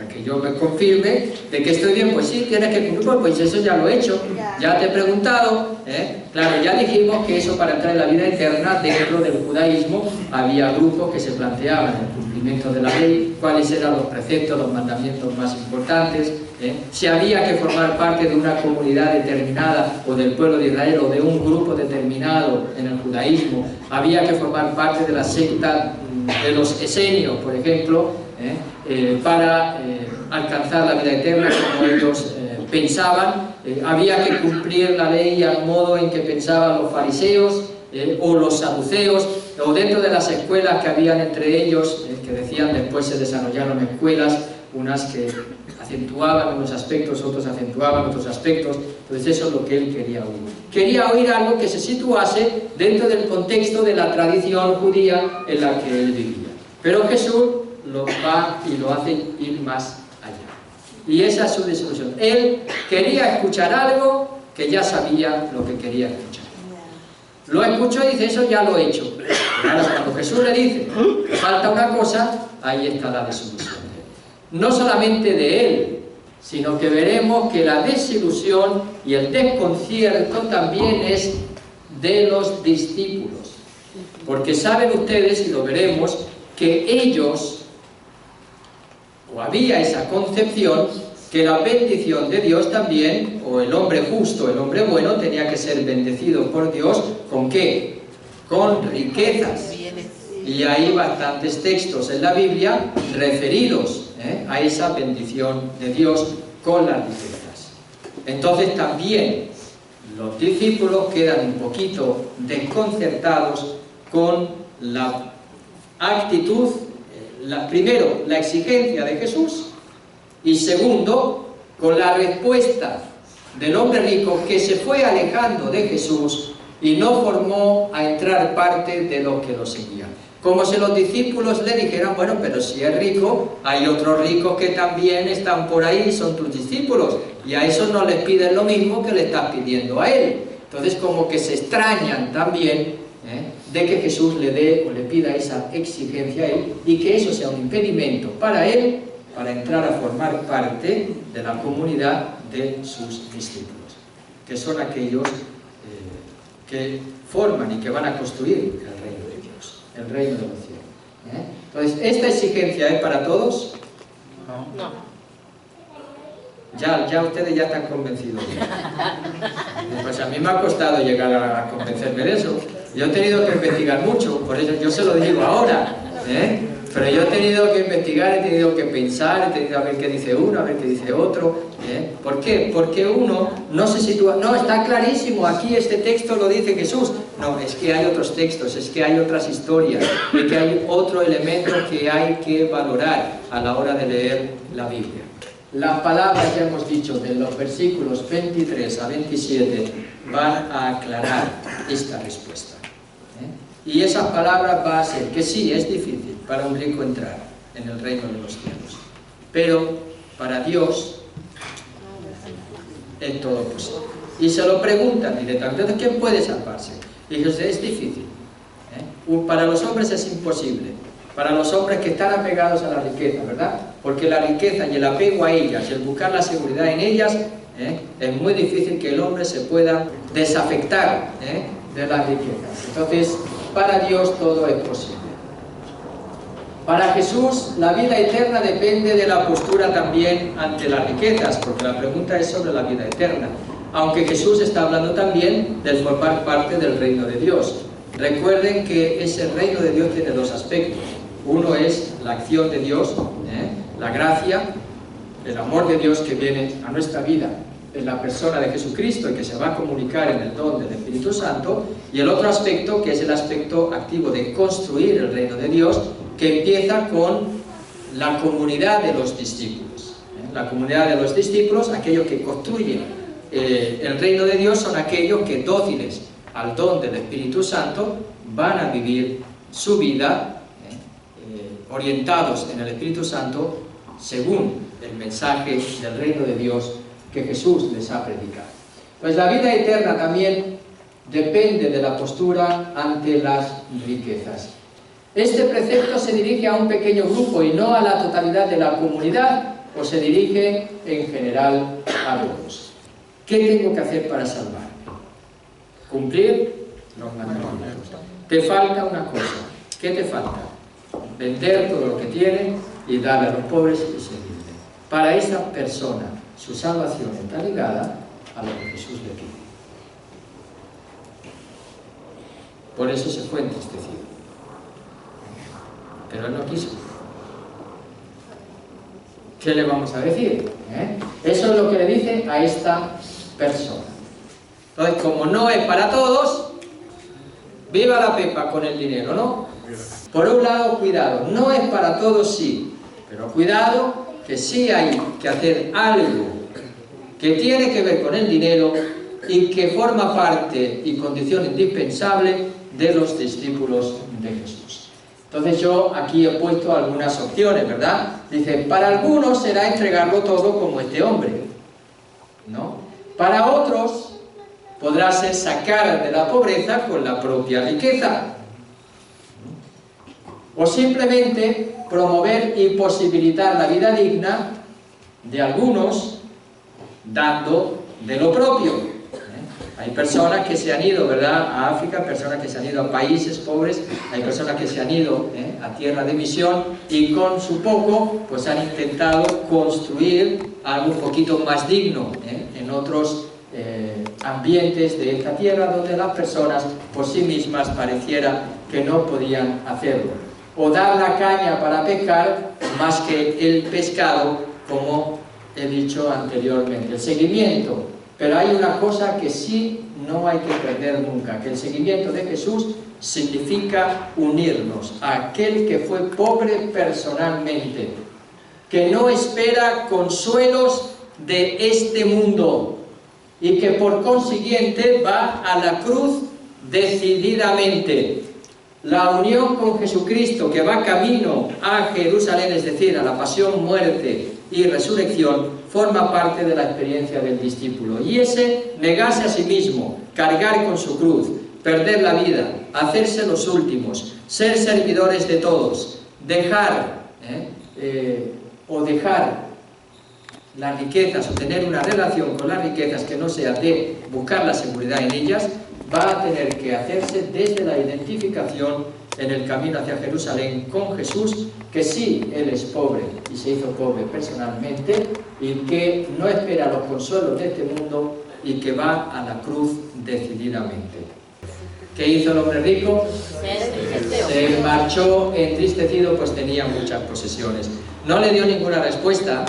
que yo me confirme de que estoy bien. Pues sí, tienes que cumplir, pues eso ya lo he hecho, ya te he preguntado, Claro, ya dijimos que eso para entrar en la vida eterna, dentro del judaísmo, había grupos que se planteaban el cumplimiento de la ley, cuáles eran los preceptos, los mandamientos más importantes, si había que formar parte de una comunidad determinada, o del pueblo de Israel, o de un grupo determinado en el judaísmo, había que formar parte de la secta de los esenios, por ejemplo, para alcanzar la vida eterna como ellos pensaban. Había que cumplir la ley al modo en que pensaban los fariseos o los saduceos, o dentro de las escuelas que habían entre ellos, que decían después se desarrollaron escuelas, unas que acentuaban unos aspectos, otros acentuaban otros aspectos. Entonces eso es lo que él quería oír. Quería oír algo que se situase dentro del contexto de la tradición judía en la que él vivía. Pero Jesús lo va y lo hace ir más allá. Y esa es su desilusión. Él quería escuchar algo que ya sabía lo que quería escuchar. Lo escuchó y dice, eso ya lo he hecho. Pero ahora cuando Jesús le dice, falta una cosa, ahí está la desilusión. No solamente de él, sino que veremos que la desilusión y el desconcierto también es de los discípulos. Porque saben ustedes, y lo veremos, que ellos, o había esa concepción, que la bendición de Dios también, o el hombre justo, el hombre bueno, tenía que ser bendecido por Dios, ¿con qué? Con riquezas. Y hay bastantes textos en la Biblia referidos a esa bendición de Dios con las riquezas. Entonces también los discípulos quedan un poquito desconcertados con la actitud, primero, la exigencia de Jesús, y segundo, con la respuesta del hombre rico que se fue alejando de Jesús y no formó a entrar parte de los que lo seguían. Como si los discípulos le dijeran, bueno, pero si es rico, hay otros ricos que también están por ahí, son tus discípulos, y a esos no les piden lo mismo que le estás pidiendo a él. Entonces como que se extrañan también de que Jesús le dé o le pida esa exigencia a él y que eso sea un impedimento para él para entrar a formar parte de la comunidad de sus discípulos, que son aquellos que forman y que van a construir el reino de Dios, el reino de los cielos. Entonces, ¿esta exigencia es para todos? No. Ya ustedes ya están convencidos. Pues a mí me ha costado llegar a convencerme de eso. Yo he tenido que investigar mucho, por eso yo se lo digo ahora, pero yo he tenido que investigar, he tenido que pensar, he tenido a ver qué dice uno, a ver qué dice otro. ¿Por qué? Porque uno no se sitúa, no, está clarísimo, aquí este texto lo dice Jesús. No, es que hay otros textos, es que hay otras historias, es que hay otro elemento que hay que valorar a la hora de leer la Biblia. Las palabras, ya hemos dicho, de los versículos 23 a 27 van a aclarar esta respuesta. Y esas palabras van a ser que sí, es difícil para un rico entrar en el reino de los cielos, pero para Dios es todo posible. Y se lo preguntan directamente, ¿quién puede salvarse? Y dice, es difícil. Para los hombres es imposible. Para los hombres que están apegados a la riqueza, ¿verdad? Porque la riqueza y el apego a ellas, y el buscar la seguridad en ellas, es muy difícil que el hombre se pueda desafectar de las riquezas. Entonces, para Dios todo es posible. Para Jesús, la vida eterna depende de la postura también ante las riquezas, porque la pregunta es sobre la vida eterna. Aunque Jesús está hablando también de formar parte del reino de Dios. Recuerden que ese reino de Dios tiene dos aspectos. Uno es la acción de Dios, la gracia, el amor de Dios que viene a nuestra vida en la persona de Jesucristo y que se va a comunicar en el don del Espíritu Santo. Y el otro aspecto, que es el aspecto activo de construir el reino de Dios, que empieza con la comunidad de los discípulos. La comunidad de los discípulos, aquellos que construyen el reino de Dios, son aquellos que, dóciles al don del Espíritu Santo, van a vivir su vida orientados en el Espíritu Santo según el mensaje del reino de Dios que Jesús les ha predicado. Pues la vida eterna también depende de la postura ante las riquezas. Este precepto se dirige a un pequeño grupo y no a la totalidad de la comunidad, o se dirige en general a todos. ¿Qué tengo que hacer para salvarme? Cumplir los mandamientos. Te falta una cosa. ¿Qué te falta? Vender todo lo que tiene y darle a los pobres y servirle. Para esa persona, su salvación está ligada a lo que Jesús le pide. Por eso se fue entristecido. Pero él no quiso. ¿Qué le vamos a decir? Eso es lo que le dice a esta persona. Entonces, como no es para todos, viva la pepa con el dinero, ¿no? Por un lado, cuidado, no es para todos, sí, pero cuidado que sí hay que hacer algo que tiene que ver con el dinero y que forma parte y condición indispensable de los discípulos de Jesús. Entonces yo aquí he puesto algunas opciones, ¿verdad? Dice, para algunos será entregarlo todo como este hombre, ¿no? Para otros podrá ser sacar de la pobreza con la propia riqueza. O simplemente promover y posibilitar la vida digna de algunos dando de lo propio. Hay personas que se han ido, ¿verdad?, a África, personas que se han ido a países pobres, hay personas que se han ido a tierra de misión y con su poco pues han intentado construir algo un poquito más digno en otros ambientes de esta tierra donde las personas por sí mismas pareciera que no podían hacerlo. O dar la caña para pescar más que el pescado, como he dicho anteriormente. El seguimiento. Pero hay una cosa que sí no hay que perder nunca, que el seguimiento de Jesús significa unirnos a aquel que fue pobre personalmente, que no espera consuelos de este mundo y que por consiguiente va a la cruz decididamente. La unión con Jesucristo, que va camino a Jerusalén, es decir, a la pasión, muerte y resurrección, forma parte de la experiencia del discípulo. Y ese negarse a sí mismo, cargar con su cruz, perder la vida, hacerse los últimos, ser servidores de todos, dejar las riquezas o tener una relación con las riquezas que no sea de buscar la seguridad en ellas, va a tener que hacerse desde la identificación en el camino hacia Jerusalén con Jesús, que sí, Él es pobre y se hizo pobre personalmente, y que no espera los consuelos de este mundo y que va a la cruz decididamente. ¿Qué hizo el hombre rico? Se marchó entristecido, pues tenía muchas posesiones. No le dio ninguna respuesta,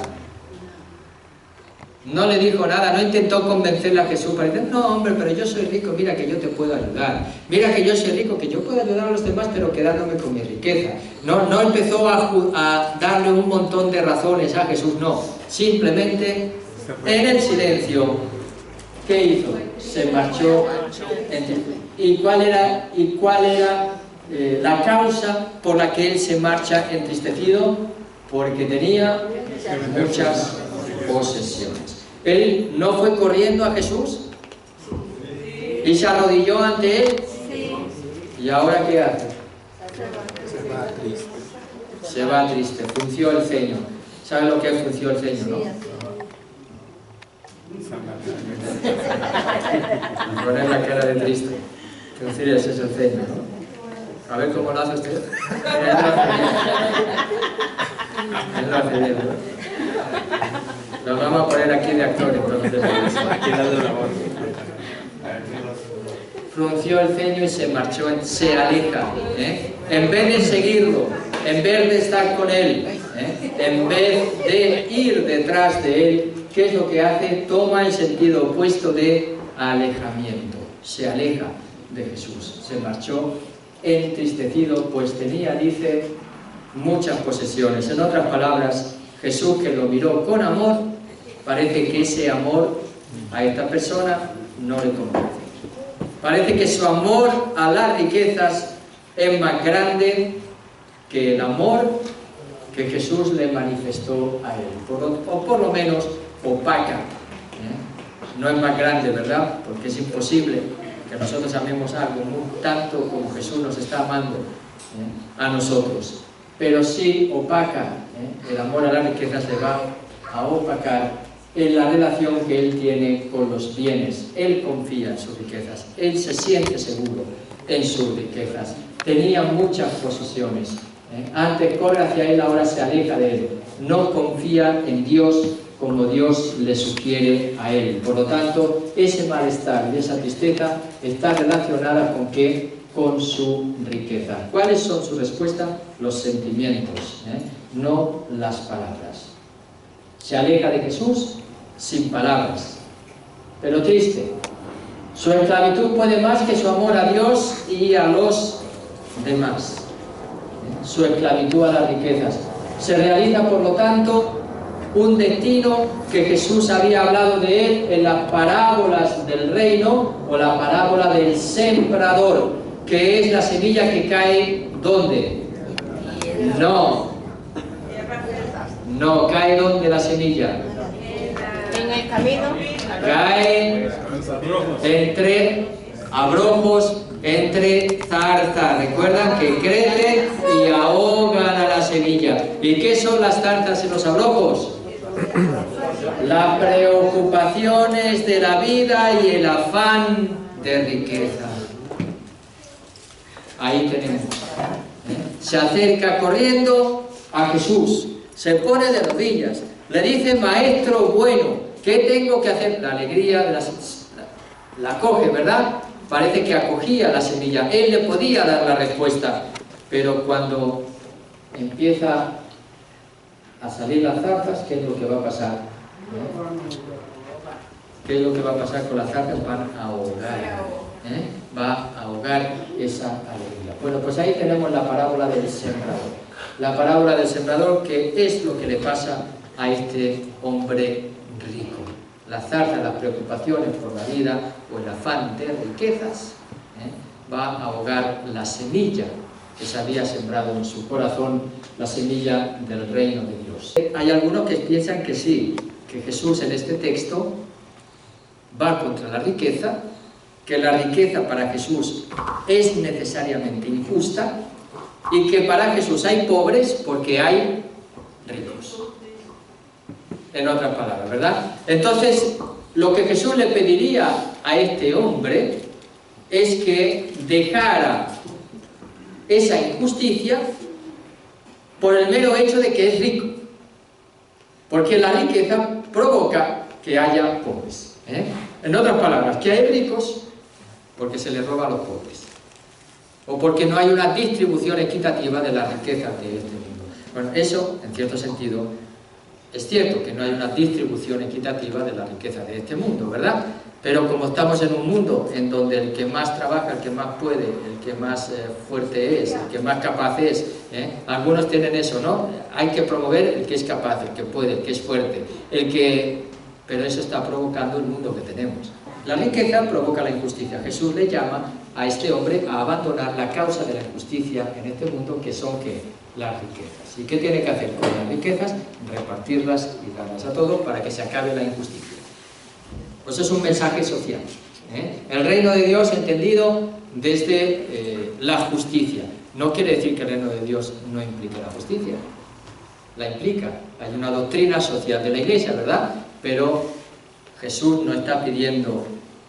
no le dijo nada, no intentó convencerle a Jesús para decir, no hombre, pero yo soy rico, mira que yo te puedo ayudar, mira que yo soy rico, que yo puedo ayudar a los demás, pero quedándome con mi riqueza. No empezó a darle un montón de razones a Jesús, no, simplemente en el silencio, ¿qué hizo? Se marchó. ¿Y cuál era la causa por la que él se marcha entristecido? Porque tenía muchas posesiones. Él no fue corriendo a Jesús y se arrodilló ante él. ¿Y ahora qué hace? Se va triste. Frunció el ceño. ¿Sabe lo que es frunció el ceño, no? Poner la cara de triste. Fruncir ese es el ceño, ¿no? A ver cómo lo hace usted. Él lo hace bien, ¿no? Nos vamos a poner aquí de actor, entonces. Frunció el ceño y se marchó, se aleja. En vez de seguirlo, en vez de estar con él, en vez de ir detrás de él, ¿qué es lo que hace? Toma el sentido opuesto de alejamiento. Se aleja de Jesús. Se marchó entristecido, pues tenía, dice, muchas posesiones. En otras palabras, Jesús, que lo miró con amor, parece que ese amor a esta persona no le convence. Parece que su amor a las riquezas es más grande que el amor que Jesús le manifestó a él, o por lo menos opaca. No es más grande, ¿verdad? Porque es imposible que nosotros amemos algo tanto como Jesús nos está amando a nosotros. Pero sí opaca, el amor a las riquezas le va a opacar en la relación que él tiene con los bienes. Él confía en sus riquezas, él se siente seguro en sus riquezas. Tenía muchas posesiones. Antes corre hacia él, ahora se aleja de él. No confía en Dios como Dios le sugiere a él. Por lo tanto, ese malestar y esa tristeza está relacionada con ¿qué? Con su riqueza. ¿Cuáles son su respuesta? Los sentimientos, no las palabras. Se aleja de Jesús sin palabras, pero triste. Su esclavitud puede más que su amor a Dios y a los demás. Su esclavitud a las riquezas. Se realiza, por lo tanto, un destino que Jesús había hablado de él en las parábolas del reino, o la parábola del sembrador, que es la semilla que cae, ¿dónde? No, cae ¿dónde la semilla? En el camino. Cae entre abrojos, entre zarzas. Recuerdan que crecen y ahogan a la semilla. ¿Y qué son las zarzas y los abrojos? Las preocupaciones de la vida y el afán de riqueza. Ahí tenemos. Se acerca corriendo a Jesús, se pone de rodillas, le dice: maestro bueno, ¿qué tengo que hacer? La alegría de la coge, ¿verdad? Parece que acogía la semilla. Él le podía dar la respuesta, pero cuando empieza a salir las zarzas, ¿qué es lo que va a pasar? ¿Qué es lo que va a pasar con las zarzas? Van a ahogar. Va a ahogar esa alegría. Bueno, pues ahí tenemos la parábola del sembrador. La parábola del sembrador, que es lo que le pasa a este hombre rico. Las zarzas, las preocupaciones por la vida o el afán de riquezas, va a ahogar la semilla que se había sembrado en su corazón, la semilla del reino de Dios. Hay algunos que piensan que sí, que Jesús en este texto va contra la riqueza, que la riqueza para Jesús es necesariamente injusta y que para Jesús hay pobres porque hay ricos. En otras palabras, ¿verdad? Entonces, lo que Jesús le pediría a este hombre es que dejara esa injusticia por el mero hecho de que es rico. Porque la riqueza provoca que haya pobres. En otras palabras, que hay ricos porque se les roba a los pobres. O porque no hay una distribución equitativa de las riquezas de este mundo. Bueno, eso, en cierto sentido, es cierto que no hay una distribución equitativa de la riqueza de este mundo, ¿verdad? Pero como estamos en un mundo en donde el que más trabaja, el que más puede, el que más fuerte es, el que más capaz es, algunos tienen eso, ¿no? Hay que promover el que es capaz, el que puede, el que es fuerte, pero eso está provocando el mundo que tenemos. La riqueza provoca la injusticia. Jesús le llama a este hombre a abandonar la causa de la injusticia en este mundo, que son, ¿qué? Las riquezas. ¿Y qué tiene que hacer con las riquezas? Repartirlas y darlas a todos para que se acabe la injusticia. Pues es un mensaje social. El reino de Dios entendido desde la justicia. No quiere decir que el reino de Dios no implique la justicia. La implica. Hay una doctrina social de la Iglesia, ¿verdad? Pero Jesús no está pidiendo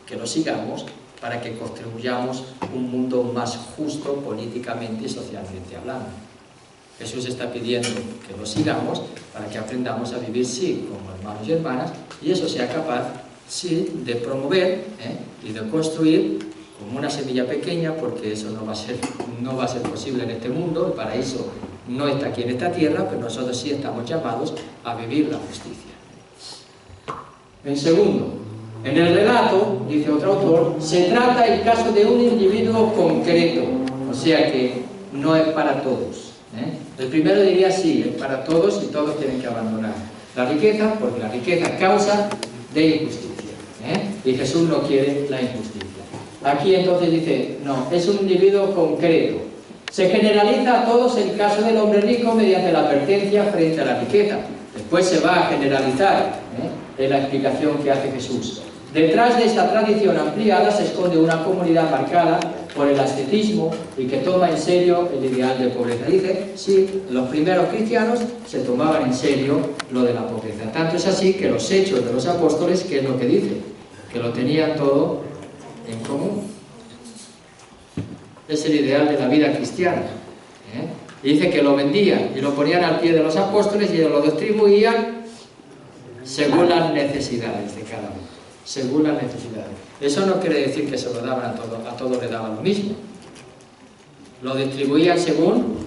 que lo sigamos para que construyamos un mundo más justo políticamente y socialmente hablando. Jesús está pidiendo que lo sigamos para que aprendamos a vivir, sí, como hermanos y hermanas, y eso sea capaz, sí, de promover y de construir como una semilla pequeña, porque eso no va a ser posible en este mundo. El paraíso no está aquí en esta tierra, pero nosotros sí estamos llamados a vivir la justicia. En segundo, en el relato, dice otro autor, se trata el caso de un individuo concreto, o sea que no es para todos. El primero diría sí, es para todos y todos tienen que abandonar la riqueza, porque la riqueza es causa de injusticia. Y Jesús no quiere la injusticia. Aquí entonces dice, no, es un individuo concreto. Se generaliza a todos el caso del hombre rico mediante la advertencia frente a la riqueza. Después se va a generalizar en la explicación que hace Jesús. Detrás de esta tradición ampliada se esconde una comunidad marcada por el ascetismo y que toma en serio el ideal de pobreza. Dice, sí, los primeros cristianos se tomaban en serio lo de la pobreza. Tanto es así que los hechos de los apóstoles, ¿qué es lo que dice? Que lo tenían todo en común. Es el ideal de la vida cristiana. Y dice que lo vendían y lo ponían al pie de los apóstoles y ellos lo distribuían según las necesidades de cada uno. Según las necesidades. Eso no quiere decir que se lo daban a todos le daban lo mismo. Lo distribuían según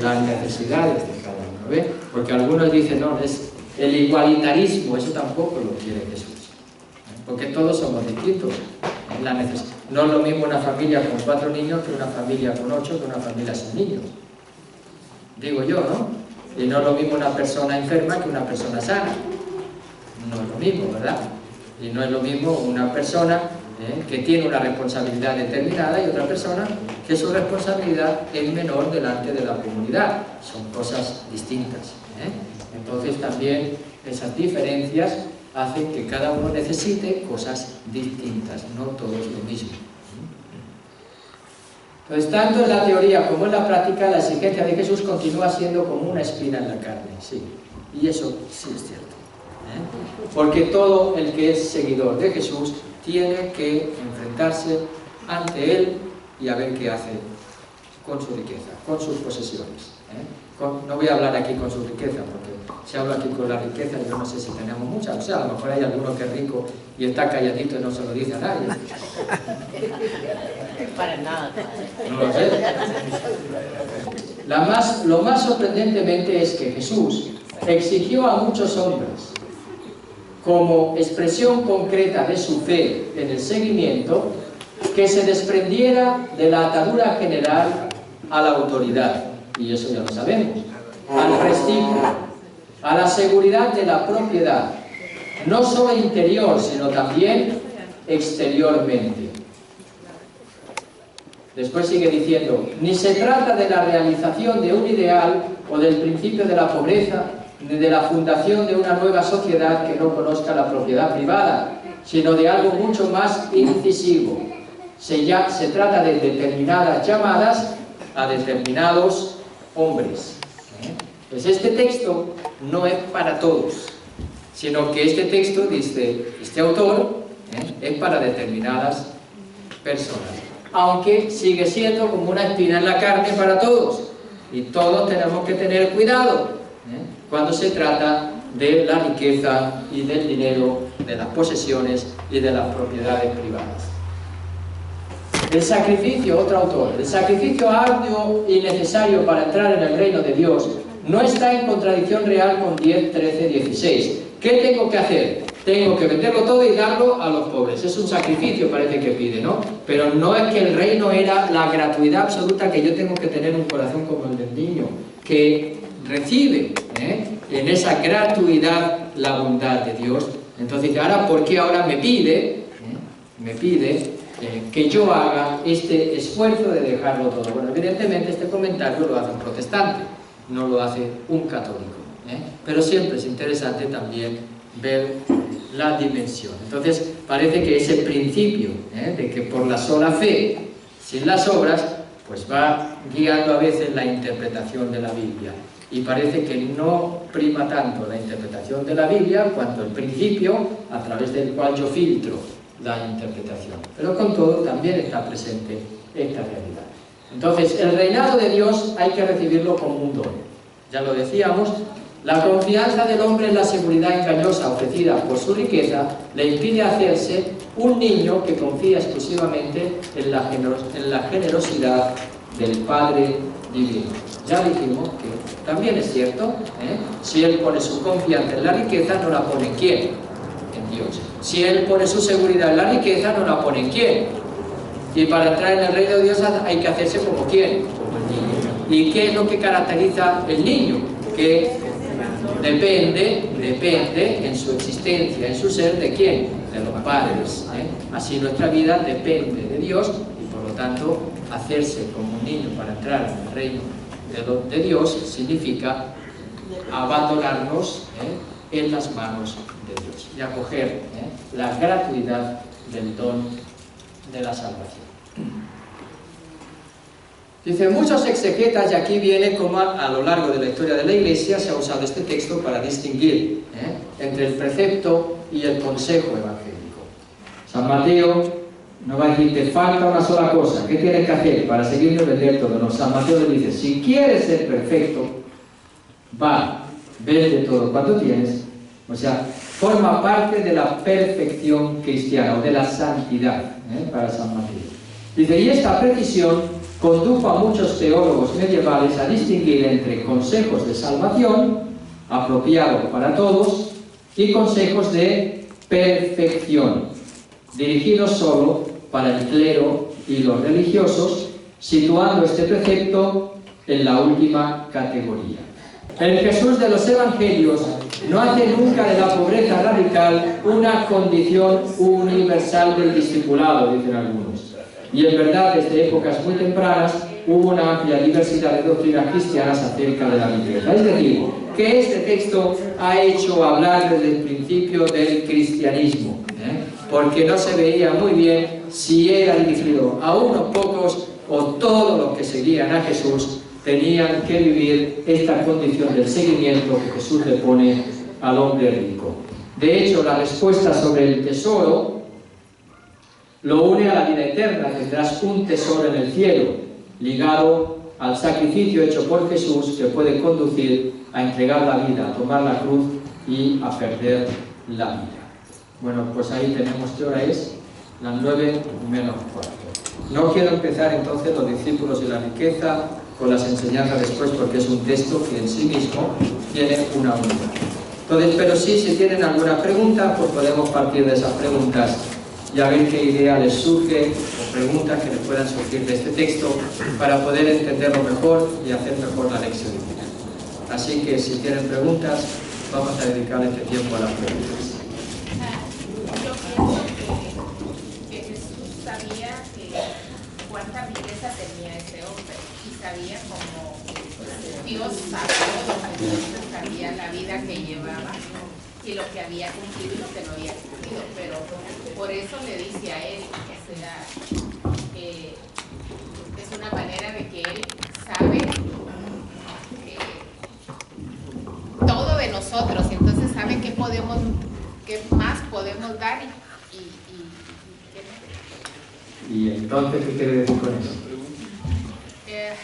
las necesidades de cada uno. ¿Ve? Porque algunos dicen, no, es el igualitarismo, eso tampoco lo quiere Jesús. Porque todos somos distintos. No es lo mismo una familia con 4 niños que una familia con 8, que una familia sin niños. Digo yo, ¿no? Y no es lo mismo una persona enferma que una persona sana. No es lo mismo, ¿verdad? Y no es lo mismo una persona que tiene una responsabilidad determinada y otra persona que su responsabilidad es menor delante de la comunidad. Son cosas distintas. Entonces también esas diferencias hacen que cada uno necesite cosas distintas, no todos lo mismo. Entonces, tanto en la teoría como en la práctica, la exigencia de Jesús continúa siendo como una espina en la carne, sí. Y eso sí es cierto. Porque todo el que es seguidor de Jesús tiene que enfrentarse ante Él y a ver qué hace con su riqueza, con sus posesiones. No voy a hablar aquí con su riqueza, porque si hablo aquí con la riqueza, yo no sé si tenemos mucha. O sea, a lo mejor hay alguno que es rico y está calladito y no se lo dice a nadie. Para nada. No lo sé. Lo más sorprendentemente es que Jesús exigió a muchos hombres, como expresión concreta de su fe en el seguimiento, que se desprendiera de la atadura general a la autoridad, y eso ya lo sabemos, al prestigio, a la seguridad de la propiedad, no solo interior, sino también exteriormente. Después sigue diciendo, ni se trata de la realización de un ideal o del principio de la pobreza, ni de la fundación de una nueva sociedad que no conozca la propiedad privada, sino de algo mucho más incisivo, se trata de determinadas llamadas a determinados hombres. Pues este texto no es para todos, sino que este texto, dice este autor, es para determinadas personas. Aunque sigue siendo como una espina en la carne para todos. Y todos tenemos que tener cuidado cuando se trata de la riqueza y del dinero, de las posesiones y de las propiedades privadas. El sacrificio, otro autor, el sacrificio arduo y necesario para entrar en el reino de Dios no está en contradicción real con 10, 13, 16. ¿Qué tengo que hacer? Tengo que venderlo todo y darlo a los pobres. Es un sacrificio, parece que pide, ¿no? Pero no es que el reino era la gratuidad absoluta que yo tengo que tener un corazón como el del niño, que recibe en esa gratuidad la bondad de Dios. Entonces dice, ahora, ¿por qué ahora me pide que yo haga este esfuerzo de dejarlo todo? Bueno, evidentemente este comentario lo hace un protestante, no lo hace un católico, pero siempre es interesante también ver la dimensión. Entonces parece que ese principio de que por la sola fe, sin las obras, pues va guiando a veces la interpretación de la Biblia, y parece que no prima tanto la interpretación de la Biblia cuanto el principio a través del cual yo filtro la interpretación. Pero con todo también está presente esta realidad. Entonces, el reinado de Dios hay que recibirlo como un don. Ya lo decíamos, la confianza del hombre en la seguridad engañosa ofrecida por su riqueza le impide hacerse un niño que confía exclusivamente en la generosidad del Padre Divino. Ya dijimos que también es cierto, si él pone su confianza en la riqueza, no la pone en ¿quién? En Dios. Si él pone su seguridad en la riqueza, no la pone en ¿quién? Y para entrar en el reino de Dios hay que hacerse como ¿quién? Como el niño. ¿Y qué es lo que caracteriza el niño? Que depende en su existencia, en su ser, ¿de quién? De los padres. Así nuestra vida depende de Dios, y por lo tanto hacerse como un niño para entrar en el reino de Dios significa abandonarnos en las manos de Dios y acoger la gratuidad del don de la salvación. Dice, muchos exegetas, y aquí viene como a lo largo de la historia de la Iglesia se ha usado este texto para distinguir entre el precepto y el consejo evangélico. San Mateo no va a decir, te falta una sola cosa, ¿qué tienes que hacer para seguirme y vender todo? No, San Mateo le dice, si quieres ser perfecto, va, vende todo cuanto tienes. O sea, forma parte de la perfección cristiana o de la santidad para San Mateo. Dice, y esta precisión condujo a muchos teólogos medievales a distinguir entre consejos de salvación, apropiados para todos, y consejos de perfección, dirigidos solo para el clero y los religiosos, situando este precepto en la última categoría. El Jesús de los Evangelios no hace nunca de la pobreza radical una condición universal del discipulado, dicen algunos. Y en verdad, desde épocas muy tempranas, hubo una amplia diversidad de doctrinas cristianas acerca de la riqueza. Es decir, que este texto ha hecho hablar desde el principio del cristianismo, porque no se veía muy bien si era dirigido a unos pocos o todos los que seguían a Jesús tenían que vivir esta condición del seguimiento que Jesús le pone al hombre rico. De hecho, la respuesta sobre el tesoro lo une a la vida eterna. Tendrás un tesoro en el cielo, ligado al sacrificio hecho por Jesús, que puede conducir a entregar la vida, a tomar la cruz y a perder la vida. Bueno, pues ahí tenemos que hora es las 9:45. No quiero empezar entonces los discípulos y la riqueza con las enseñanzas después, porque es un texto que en sí mismo tiene una unidad. Entonces, pero sí, si tienen alguna pregunta, pues podemos partir de esas preguntas y a ver qué idea les surge o preguntas que les puedan surgir de este texto para poder entenderlo mejor y hacer mejor la lección divina. Así que si tienen preguntas, vamos a dedicar este tiempo a las preguntas. Yo pienso que Jesús sabía cuánta riqueza tenía ese hombre y sabía cómo Dios sabía la vida que llevaba y lo que había cumplido y lo que no había cumplido, pero por eso le dice a él, o sea, es una manera de que Él sabe todo de nosotros, entonces sabe qué más podemos dar ¿Y entonces qué quiere decir con eso?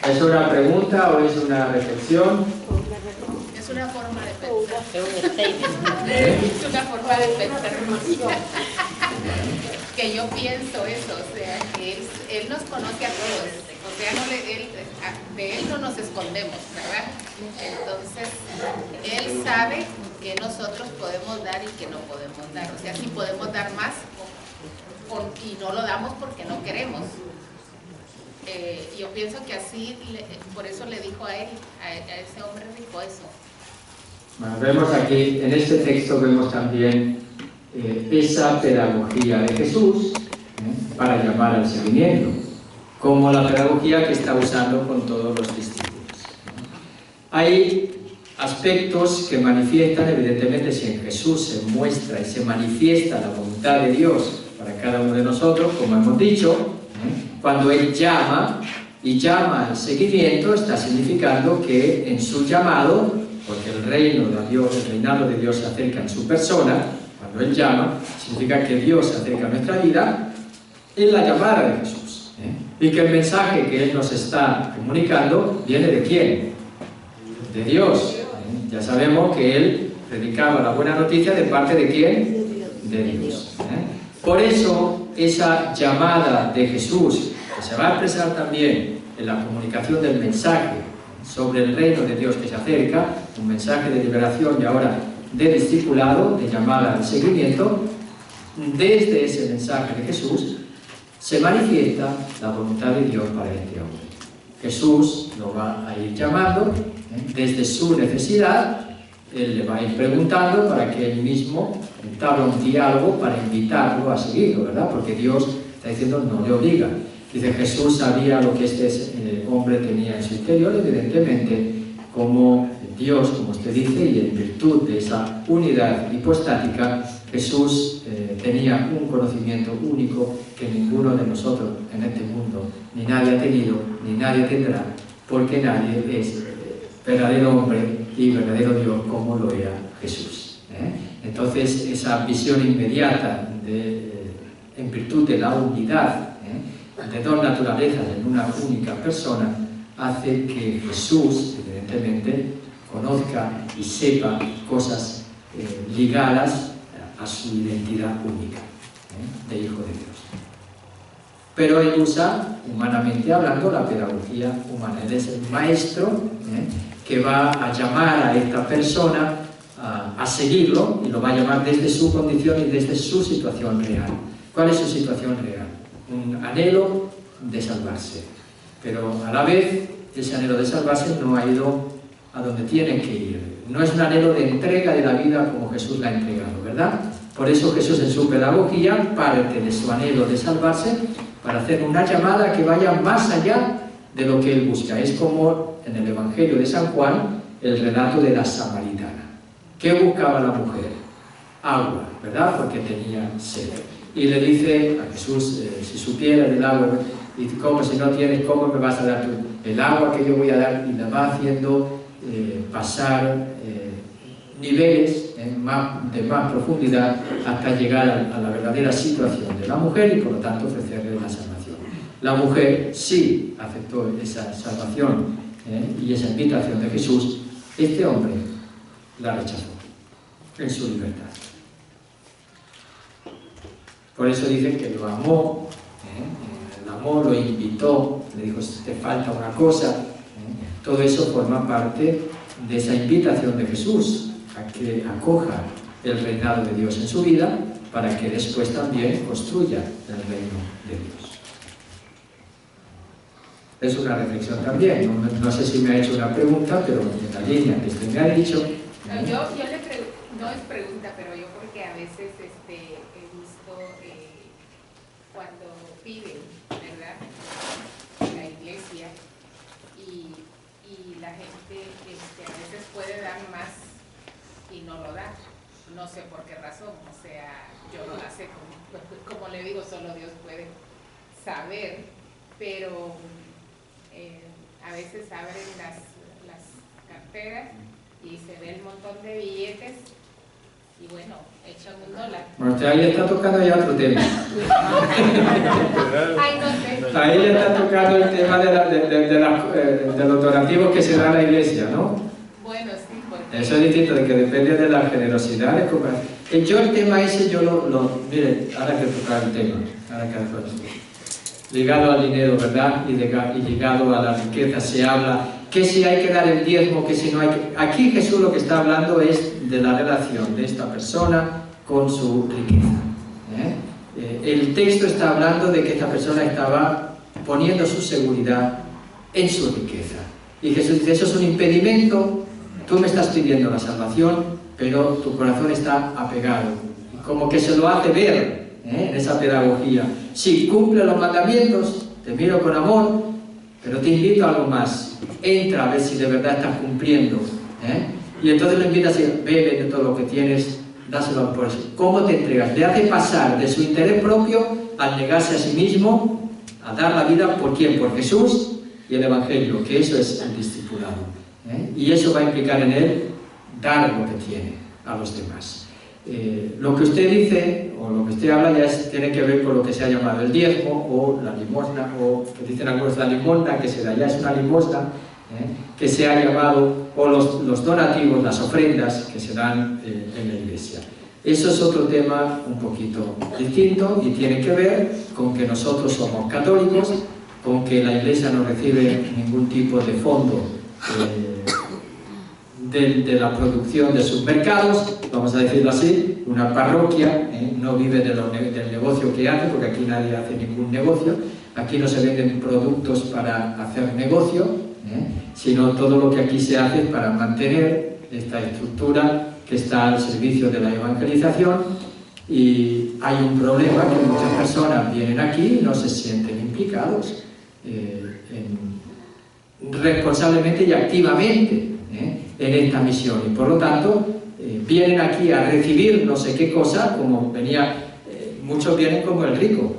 ¿Es una pregunta o es una reflexión? Es una forma de pensar. Es una forma de pensar. Que yo pienso eso, o sea, que él nos conoce a todos, o sea, de Él no nos escondemos, ¿verdad? Entonces, Él sabe que nosotros podemos dar y que no podemos dar, o sea, si podemos dar más y no lo damos porque no queremos. Yo pienso que así, por eso le dijo a él, a ese hombre dijo eso. Bueno, vemos aquí, en este texto vemos también esa pedagogía de Jesús para llamar al seguimiento, como la pedagogía que está usando con todos los discípulos. Hay aspectos que manifiestan, evidentemente, si en Jesús se muestra y se manifiesta la voluntad de Dios para cada uno de nosotros, como hemos dicho, cuando Él llama y llama al seguimiento, está significando que en su llamado, porque el reino de Dios, el reinado de Dios se acerca en su persona, cuando Él llama, significa que Dios se acerca a nuestra vida en la llamada de Jesús. Y que el mensaje que Él nos está comunicando viene ¿de quién? De Dios. Ya sabemos que Él predicaba la buena noticia de parte de quién? De Dios. Por eso, esa llamada de Jesús, que se va a expresar también en la comunicación del mensaje sobre el reino de Dios que se acerca, un mensaje de liberación y ahora de discipulado, de llamada al seguimiento, desde ese mensaje de Jesús se manifiesta la voluntad de Dios para este hombre. Jesús lo va a ir llamando desde su necesidad, Él le va a ir preguntando para que Él mismo entabla un diálogo para invitarlo a seguirlo, ¿verdad? Porque Dios está diciendo, no le obliga. Dice, Jesús sabía lo que este hombre tenía en su interior, evidentemente, como Dios, como usted dice, y en virtud de esa unidad hipostática, Jesús tenía un conocimiento único que ninguno de nosotros en este mundo, ni nadie ha tenido, ni nadie tendrá, porque nadie es verdadero hombre y verdadero Dios como lo era Jesús. Entonces, esa visión inmediata en virtud de la unidad de dos naturalezas en una única persona hace que Jesús, evidentemente, conozca y sepa cosas ligadas a su identidad única de Hijo de Dios. Pero Él usa, humanamente hablando, la pedagogía humana. Él es el maestro que va a llamar a esta persona a seguirlo, y lo va a llamar desde su condición y desde su situación real. ¿Cuál es su situación real? Un anhelo de salvarse, pero a la vez ese anhelo de salvarse no ha ido a donde tiene que ir. No es un anhelo de entrega de la vida como Jesús la ha entregado, ¿verdad? Por eso Jesús en su pedagogía parte de su anhelo de salvarse para hacer una llamada que vaya más allá de lo que Él busca. Es como en el Evangelio de San Juan, el relato de la samaritana. ¿Qué buscaba la mujer? Agua, ¿verdad? Porque tenía sed. Y le dice a Jesús, si supiera del agua, y ¿cómo si no tienes, cómo me vas a dar tú? El agua que yo voy a dar, y la va haciendo pasar niveles de más profundidad hasta llegar a la verdadera situación de la mujer y por lo tanto ofrecerle la salvación. La mujer sí aceptó esa salvación y esa invitación de Jesús. Este hombre la rechazó en su libertad. Por eso dicen que lo amó, lo invitó, le dijo, te falta una cosa. Todo eso forma parte de esa invitación de Jesús a que acoja el reinado de Dios en su vida para que después también construya el reino de Dios. Es una reflexión también, no sé si me ha hecho una pregunta, pero en la línea que usted me ha dicho... Yo le pregunto, no es pregunta, pero yo porque a veces he visto cuando piden, ¿verdad?, en la iglesia, y la gente a veces puede dar más y no lo da, no sé por qué razón, o sea, yo no la sé, como le digo, solo Dios puede saber pero a veces abren las carteras y se ve el montón de billetes y bueno, echan $1. Bueno, usted ahí está tocando ya otro tema. Ay, no sé. Ahí está tocando el tema de los donativos que se da a la iglesia, ¿no? Bueno, sí, porque... Eso es distinto, de que depende de la generosidad. Yo el tema ese, mire, ahora que tocar el tema, ligado al dinero, ¿verdad? Y ligado a la riqueza, se habla que si hay que dar el diezmo, que si no hay que... Aquí Jesús lo que está hablando es de la relación de esta persona con su riqueza. El texto está hablando de que esta persona estaba poniendo su seguridad en su riqueza. Y Jesús dice, eso es un impedimento, tú me estás pidiendo la salvación, pero tu corazón está apegado. Como que se lo hace ver en esa pedagogía. Sí, cumple los mandamientos, te miro con amor, pero te invito a algo más. Entra a ver si de verdad estás cumpliendo. Y entonces le invitas a decir, bebe de todo lo que tienes, dáselo al prójimo. ¿Cómo te entregas? Le hace pasar de su interés propio al negarse a sí mismo, a dar la vida por quién, por Jesús y el Evangelio, que eso es el discipulado. Y eso va a implicar en él dar lo que tiene a los demás. Lo que usted dice, o lo que usted habla, ya tiene que ver con lo que se ha llamado el diezmo, o la limosna, o que dicen algunos la limosna, que se da ya es una limosna, que se ha llamado, o los donativos, las ofrendas que se dan en la iglesia. Eso es otro tema un poquito distinto y tiene que ver con que nosotros somos católicos, con que la iglesia no recibe ningún tipo de fondo de la producción de sus mercados, vamos a decirlo así. Una parroquia no vive del negocio que hace, porque aquí nadie hace ningún negocio, aquí no se venden productos para hacer negocio, sino todo lo que aquí se hace es para mantener esta estructura que está al servicio de la evangelización. Y hay un problema, que muchas personas vienen aquí y no se sienten implicados responsablemente y activamente en esta misión, y por lo tanto vienen aquí a recibir no sé qué cosa, como venía, muchos vienen como el rico,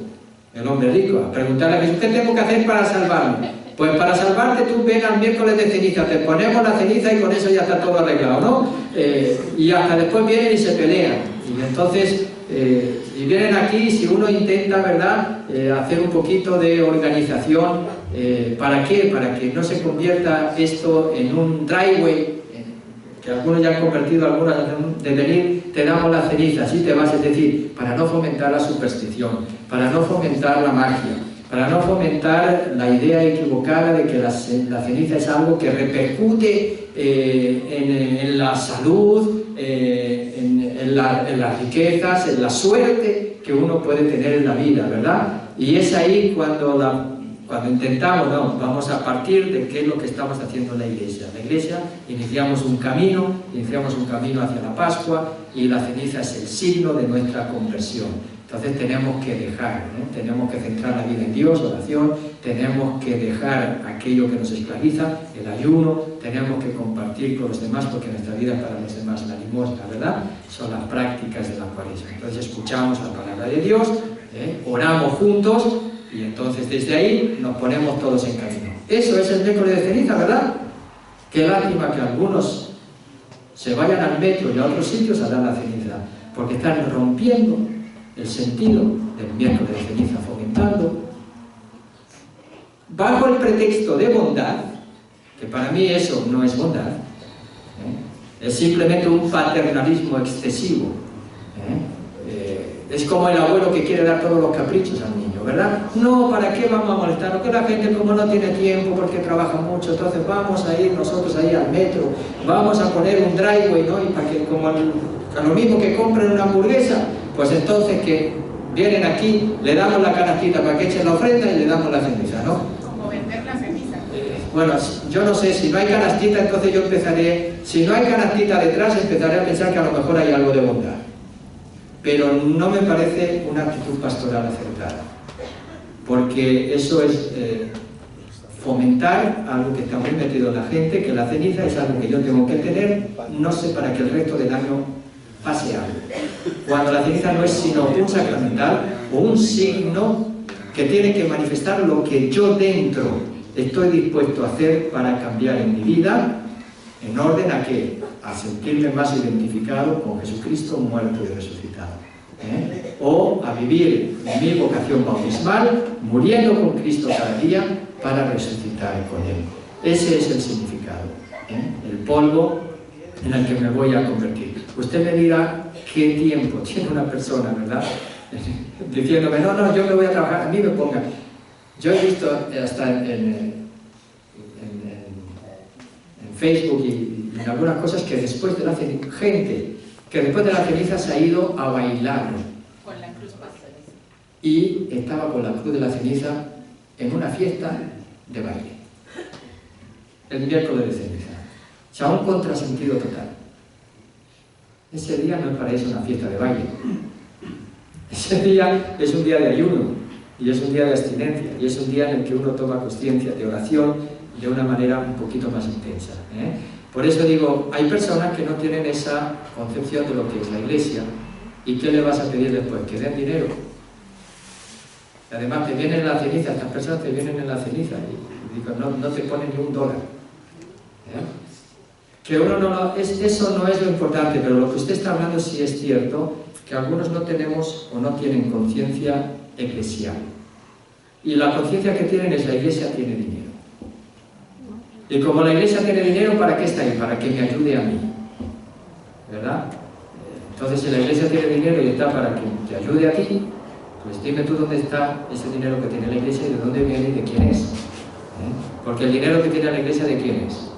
el hombre rico, a preguntarle a Jesús, ¿qué tengo que hacer para salvarme? Pues para salvarte tú ven al miércoles de ceniza, te ponemos la ceniza y con eso ya está todo arreglado, ¿no? Y hasta después vienen y se pelean, y entonces y vienen aquí, si uno intenta, ¿verdad?, hacer un poquito de organización, ¿para qué? Para que no se convierta esto en un driveway, que algunos ya han convertido, algunas de venir, te damos la ceniza, así te vas, es decir, para no fomentar la superstición, para no fomentar la magia, para no fomentar la idea equivocada de que la ceniza es algo que repercute en la salud, en las riquezas, en la suerte que uno puede tener en la vida, ¿verdad? Y es ahí cuando intentamos, no, vamos a partir de qué es lo que estamos haciendo en la iglesia. La iglesia iniciamos un camino hacia la Pascua, y la ceniza es el signo de nuestra conversión. Entonces tenemos que dejar, tenemos que centrar la vida en Dios, oración, tenemos que dejar aquello que nos esclaviza, el ayuno, tenemos que compartir con los demás, porque nuestra vida es para los demás, la limosna, ¿verdad? Son las prácticas de la Cuaresma. Entonces escuchamos la palabra de Dios, oramos juntos, y entonces desde ahí nos ponemos todos en camino. Eso es el miércoles de ceniza, ¿verdad? Qué lástima que algunos se vayan al metro y a otros sitios a dar la ceniza, porque están rompiendo el sentido del miércoles de ceniza, fomentando, bajo el pretexto de bondad, que para mí eso no es bondad, es simplemente un paternalismo excesivo. Es como el abuelo que quiere dar todos los caprichos al niño, ¿verdad? No, ¿para qué vamos a molestar? Porque la gente, como no tiene tiempo, porque trabaja mucho, entonces vamos a ir nosotros ahí al metro, vamos a poner un driveway, ¿no? Y para que, como a lo mismo que compren una hamburguesa, pues entonces que vienen aquí, le damos la canastita para que echen la ofrenda y le damos la ceniza, ¿no? Como vender la ceniza. Bueno, yo no sé, si no hay canastita, entonces yo empezaré, si no hay canastita detrás, empezaré a pensar que a lo mejor hay algo de bondad. Pero no me parece una actitud pastoral acertada, porque eso es fomentar algo que está muy metido en la gente, que la ceniza es algo que yo tengo que tener, no sé, para que el resto del año pase algo. Cuando la ceniza no es sino un sacramental o un signo que tiene que manifestar lo que yo dentro estoy dispuesto a hacer para cambiar en mi vida, en orden a qué, a sentirme más identificado con Jesucristo muerto y resucitado, o a vivir mi vocación bautismal, muriendo con Cristo cada día para resucitar con Él. Ese es el significado, el polvo en el que me voy a convertir. Usted me dirá qué tiempo tiene una persona, ¿verdad? Diciéndome, no, yo me voy a trabajar, a mí me pongan. Yo he visto hasta en Facebook y en algunas cosas que después de la ceniza, gente que después de la ceniza se ha ido a bailar con la cruz pastoriza y estaba con la cruz de la ceniza en una fiesta de baile el miércoles de ceniza. O sea, un contrasentido total. Ese día no es para eso una fiesta de baile. Ese día es un día de ayuno y es un día de abstinencia y es un día en el que uno toma conciencia de oración de una manera un poquito más intensa. Por eso digo, hay personas que no tienen esa concepción de lo que es la iglesia. ¿Y qué le vas a pedir después? Que den dinero. Además, te vienen en la ceniza, estas personas te vienen en la ceniza y digo, no te ponen ni $1. Que uno eso no es lo importante, pero lo que usted está hablando sí es cierto, que algunos no tenemos o no tienen conciencia eclesial. Y la conciencia que tienen es la iglesia tiene dinero. Y como la iglesia tiene dinero, ¿para qué está ahí? Para que me ayude a mí. ¿Verdad? Entonces, si la iglesia tiene dinero y está para que te ayude a ti, pues dime tú dónde está ese dinero que tiene la iglesia y de dónde viene y de quién es. Porque el dinero que tiene la iglesia, ¿de quién es?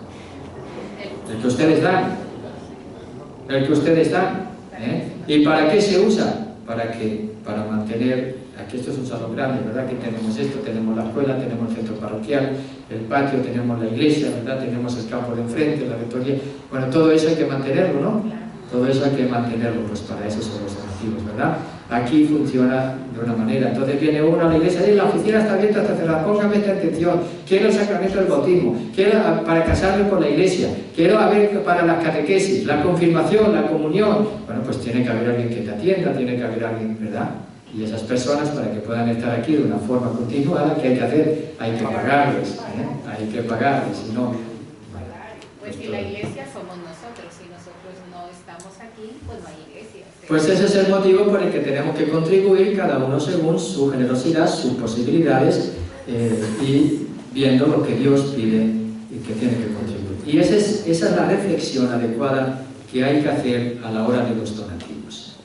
El que ustedes dan. El que ustedes dan. ¿Y para qué se usa? Para mantener, aquí esto es un salón grande, ¿verdad? Aquí tenemos esto, tenemos la escuela, tenemos el centro parroquial, el patio, tenemos la iglesia, ¿verdad? Tenemos el campo de enfrente, la rectoría. Bueno, todo eso hay que mantenerlo, ¿no? Todo eso hay que mantenerlo, pues para eso son los donativos, ¿verdad? Aquí funciona de una manera. Entonces viene uno a la iglesia y la oficina está abierta hasta cerrada, póngame esta atención, quiero el sacramento del bautismo, quiero para casarme por la iglesia, quiero para las catequesis, la confirmación, la comunión. Bueno, pues tiene que haber alguien que te atienda, tiene que haber alguien, ¿verdad? Y esas personas, para que puedan estar aquí de una forma continuada, ¿qué hay que hacer? Hay que pagarles, hay que pagarles, si no... Pues si la iglesia somos nosotros, si nosotros no estamos aquí, pues no hay iglesia. Pues ese es el motivo por el que tenemos que contribuir cada uno según su generosidad, sus posibilidades y viendo lo que Dios pide y que tiene que contribuir. Y esa es la reflexión adecuada que hay que hacer a la hora de los donativos.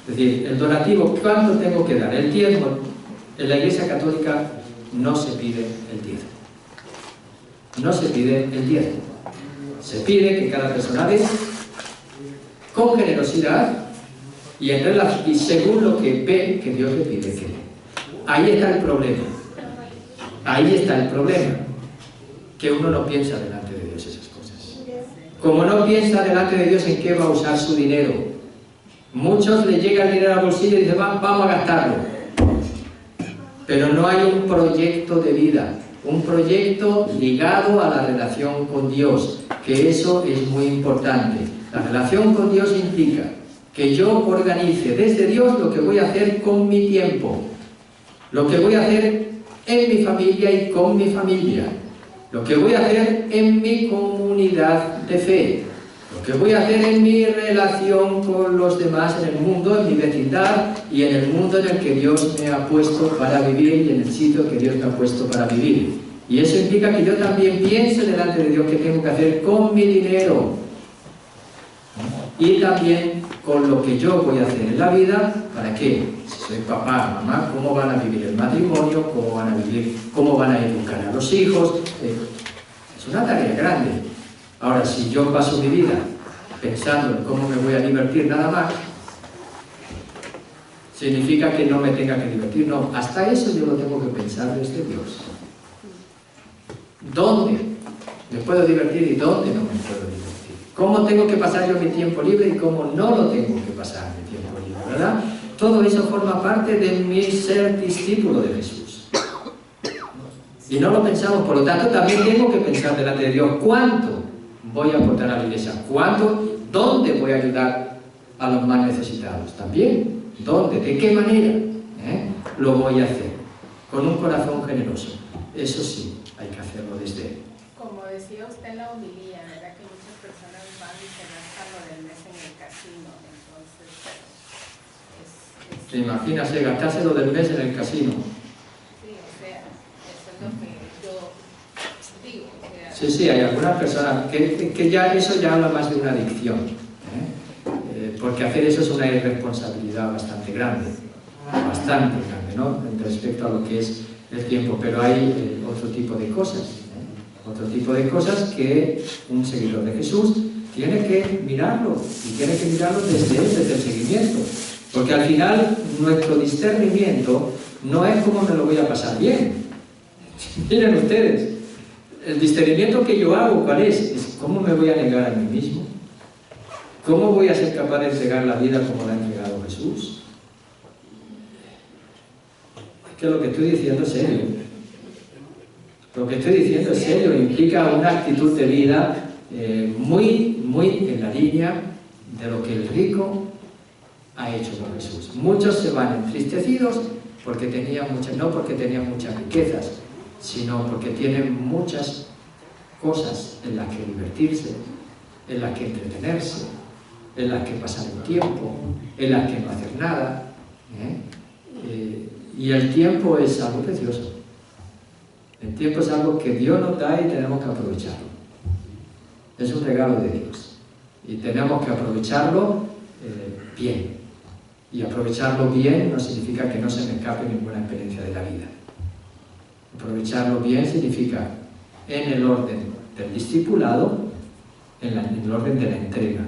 Es decir, el donativo, ¿cuánto tengo que dar? El diezmo, en la Iglesia Católica no se pide el diezmo. No se pide el diezmo. Se pide que cada persona dé con generosidad y según lo que ve que Dios le pide que dé. Ahí está el problema. Ahí está el problema. Que uno no piensa delante de Dios esas cosas. Como no piensa delante de Dios en qué va a usar su dinero. Muchos le llega el dinero al bolsillo y dicen, vamos a gastarlo. Pero no hay un proyecto de vida. Un proyecto ligado a la relación con Dios, que eso es muy importante. La relación con Dios implica que yo organice desde Dios lo que voy a hacer con mi tiempo, lo que voy a hacer en mi familia y con mi familia, lo que voy a hacer en mi comunidad de fe, lo que voy a hacer en mi relación con los demás en el mundo, en mi vecindad y en el mundo en el que Dios me ha puesto para vivir y en el sitio que Dios me ha puesto para vivir. Y eso implica que yo también piense delante de Dios qué tengo que hacer con mi dinero y también con lo que yo voy a hacer en la vida. ¿Para qué? Si soy papá, mamá, ¿cómo van a vivir el matrimonio? ¿Cómo van a vivir? ¿Cómo van a educar a los hijos? Es una tarea grande. Ahora, si yo paso mi vida pensando en cómo me voy a divertir nada más, significa que no me tenga que divertir. No, hasta eso yo lo tengo que pensar desde Dios. ¿Dónde me puedo divertir y dónde no me puedo divertir? ¿Cómo tengo que pasar yo mi tiempo libre y cómo no lo tengo que pasar mi tiempo libre? ¿Verdad? Todo eso forma parte de mi ser discípulo de Jesús. Y no lo pensamos, por lo tanto también tengo que pensar delante de Dios cuánto voy a aportar a la iglesia, cuánto, dónde voy a ayudar a los más necesitados también, dónde, de qué manera lo voy a hacer. con un corazón generoso. Eso sí, hay que hacerlo desde él. Como decía usted en la homilía, ¿verdad? Que muchas personas van y se gastan lo del mes en el casino, entonces ¿Te imaginas gastarse lo del mes en el casino? Sí, o sea, eso es lo que yo digo. O sea, Sí, hay algunas personas que ya eso ya habla más de una adicción, porque hacer eso es una irresponsabilidad bastante grande, ¿no? Respecto a lo que es el tiempo, pero hay otro tipo de cosas, otro tipo de cosas que un seguidor de Jesús tiene que mirarlo, y tiene que mirarlo desde él, desde el seguimiento, porque al final nuestro discernimiento no es cómo me lo voy a pasar bien. Miren ustedes, el discernimiento que yo hago, ¿cuál es? Es cómo me voy a negar a mí mismo, cómo voy a ser capaz de entregar la vida como la ha entregado Jesús. Es que lo que estoy diciendo es serio. Lo que estoy diciendo es serio, implica una actitud de vida muy en la línea de lo que el rico ha hecho con Jesús. Muchos se van entristecidos porque tenían muchas, no porque tenían muchas riquezas, sino porque tienen muchas cosas en las que divertirse, en las que entretenerse, en las que pasar el tiempo, en las que no hacer nada. Y el tiempo es algo precioso. El tiempo es algo que Dios nos da y tenemos que aprovecharlo. Es un regalo de Dios. Y tenemos que aprovecharlo bien. Y aprovecharlo bien no significa que no se me escape ninguna experiencia de la vida. Aprovecharlo bien significa en el orden del discipulado, en el orden de la entrega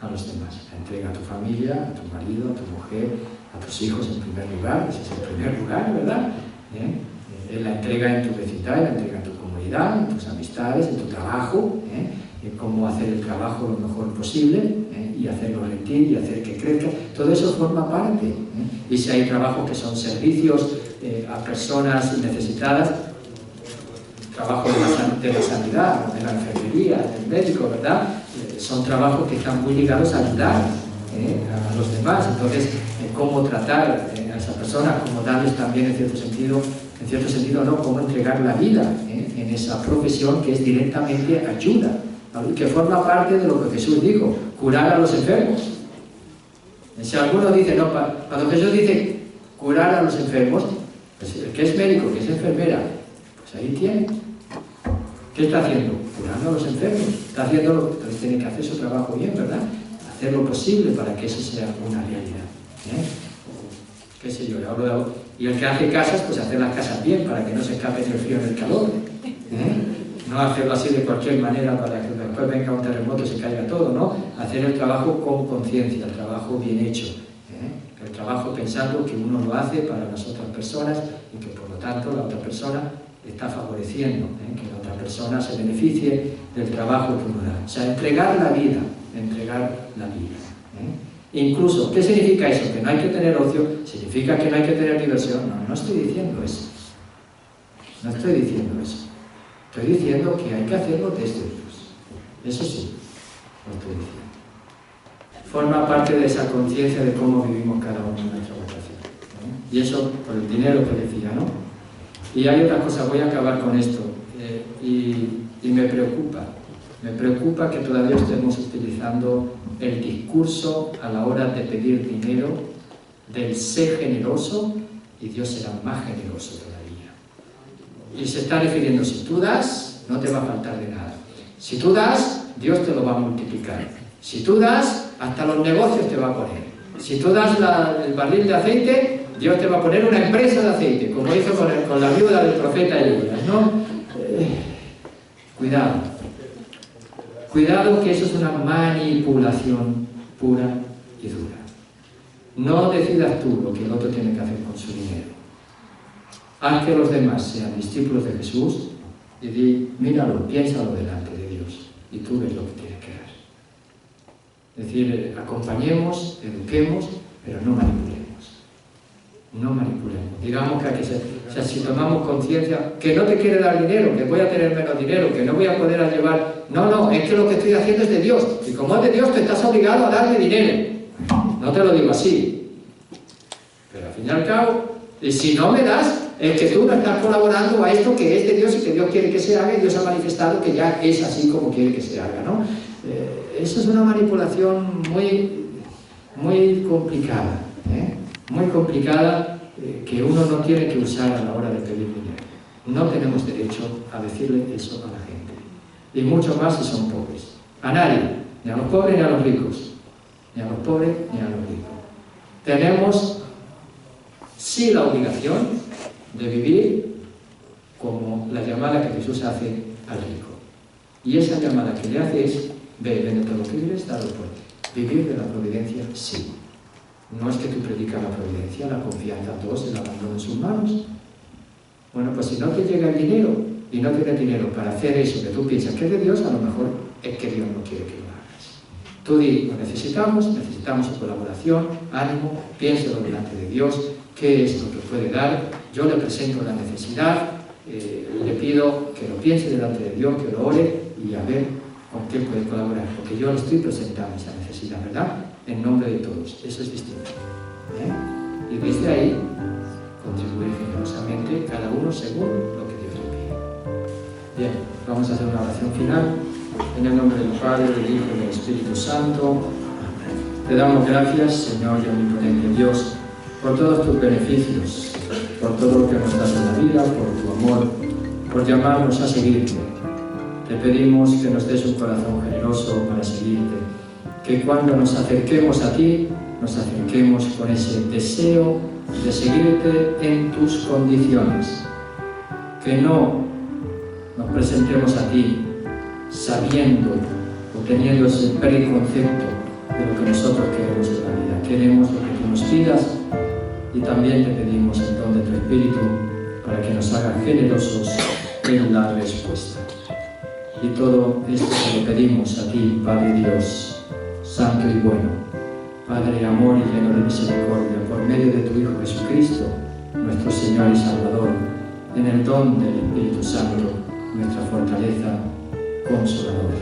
a los demás. La entrega a tu familia, a tu marido, a tu mujer, a tus hijos en primer lugar. Ese es el primer lugar, ¿verdad? En la entrega en tu vecindario, la entrega en tu comunidad, en tus amistades, en tu trabajo, en cómo hacer el trabajo lo mejor posible y hacerlo rendir y hacer que crezca. Todo eso forma parte. Y si hay trabajos que son servicios a personas necesitadas, trabajo de la sanidad, de la enfermería, del médico, ¿verdad? Son trabajos que están muy ligados a ayudar a los demás. Entonces, cómo tratar a esas personas, cómo darles también, en cierto sentido, ¿no? Cómo entregar la vida en esa profesión que es directamente ayuda, ¿no? Y que forma parte de lo que Jesús dijo, curar a los enfermos. Si alguno dice, no, cuando Jesús dice curar a los enfermos, pues el que es médico, que es enfermera, pues ahí tiene. ¿Qué está haciendo? Curando a los enfermos. Está haciendo lo que entonces tiene que hacer su trabajo bien, ¿verdad? Hacer lo posible para que eso sea una realidad. ¿Qué sé yo? Y el que hace casas, pues hacer las casas bien, para que no se escape del frío en el calor. No hacerlo así de cualquier manera para que después venga un terremoto y se caiga todo, ¿no? Hacer el trabajo con conciencia, el trabajo bien hecho. El trabajo pensando que uno lo hace para las otras personas y que por lo tanto la otra persona está favoreciendo, que la otra persona se beneficie del trabajo que uno da. O sea, entregar la vida, Incluso, ¿qué significa eso? ¿Que no hay que tener ocio? ¿Significa que no hay que tener diversión? No estoy diciendo eso. No estoy diciendo eso. Estoy diciendo que hay que hacerlo desde Dios. Eso sí, lo estoy diciendo. Forma parte de esa conciencia de cómo vivimos cada uno en nuestra vocación. Y eso por el dinero que decía, ¿no? Y hay otra cosa, voy a acabar con esto, y me preocupa que todavía estemos utilizando el discurso a la hora de pedir dinero del ser generoso y Dios será más generoso todavía. Y se está refiriendo, si tú das, no te va a faltar de nada. Si tú das, Dios te lo va a multiplicar. Si tú das, hasta los negocios te va a poner. Si tú das el barril de aceite, Dios te va a poner una empresa de aceite, como hizo con la viuda del profeta Elías, ¿no? Cuidado que eso es una manipulación pura y dura. No decidas tú lo que el otro tiene que hacer con su dinero. Haz que los demás sean discípulos de Jesús y di, míralo, piénsalo delante de Dios y tú ves lo que tienes que dar. Es decir, acompañemos, eduquemos, pero no manipulemos. No manipulemos. Digamos que hay que ser, o sea, si tomamos conciencia, que no te quiere dar dinero, que voy a tener menos dinero, que no voy a poder llevar... No, es que lo que estoy haciendo es de Dios. Y como es de Dios, te estás obligado a darme dinero. No te lo digo así. Pero al fin y al cabo, y si no me das, que tú no estás colaborando a esto que es de Dios y que Dios quiere que se haga, y Dios ha manifestado que ya es así como quiere que se haga, ¿no? Eso es una manipulación muy complicada, muy complicada, que uno no tiene que usar a la hora de pedir dinero. No tenemos derecho a decirle eso a la gente, y mucho más si son pobres. A nadie, ni a los pobres ni a los ricos, ni a los pobres ni a los ricos. Tenemos sí la obligación de vivir como la llamada que Jesús hace al rico. Y esa llamada que le hace es: ve, vende todo lo que vives, dalo por ti. Vivir de la providencia, sí. No es que tú predicas la providencia, la confianza a todos, el abandono en sus manos. Bueno, pues si no te llega el dinero y no tienes dinero para hacer eso que tú piensas que es de Dios, a lo mejor es que Dios no quiere que lo hagas. Tú di, lo necesitamos su colaboración, ánimo, piénselo delante de Dios, qué es lo que puede dar. Yo le presento la necesidad, le pido que lo piense delante de Dios, que lo ore y a ver con qué puede colaborar, porque yo le estoy presentando esa necesidad, ¿verdad? En nombre de todos, eso es distinto. Y desde ahí, contribuir generosamente, cada uno según lo que Dios le pide. Bien, vamos a hacer una oración final. En el nombre del Padre, del Hijo y del Espíritu Santo. Te damos gracias, Señor y omnipotente Dios, por todos tus beneficios, por todo lo que nos das en la vida, por tu amor, por llamarnos a seguirte. Te pedimos que nos des un corazón generoso para seguirte, que cuando nos acerquemos a ti, nos acerquemos con ese deseo de seguirte en tus condiciones, que no nos presentemos a ti sabiendo o teniendo ese preconcepto de lo que nosotros queremos en la vida. Queremos lo que tú nos pidas, y también te pedimos el don de tu Espíritu para que nos haga generosos en la respuesta. Y todo esto te lo pedimos a ti, Padre Dios, Santo y bueno, Padre amor y lleno de misericordia, por medio de tu Hijo Jesucristo, nuestro Señor y Salvador, en el don del Espíritu Santo, nuestra fortaleza consoladora.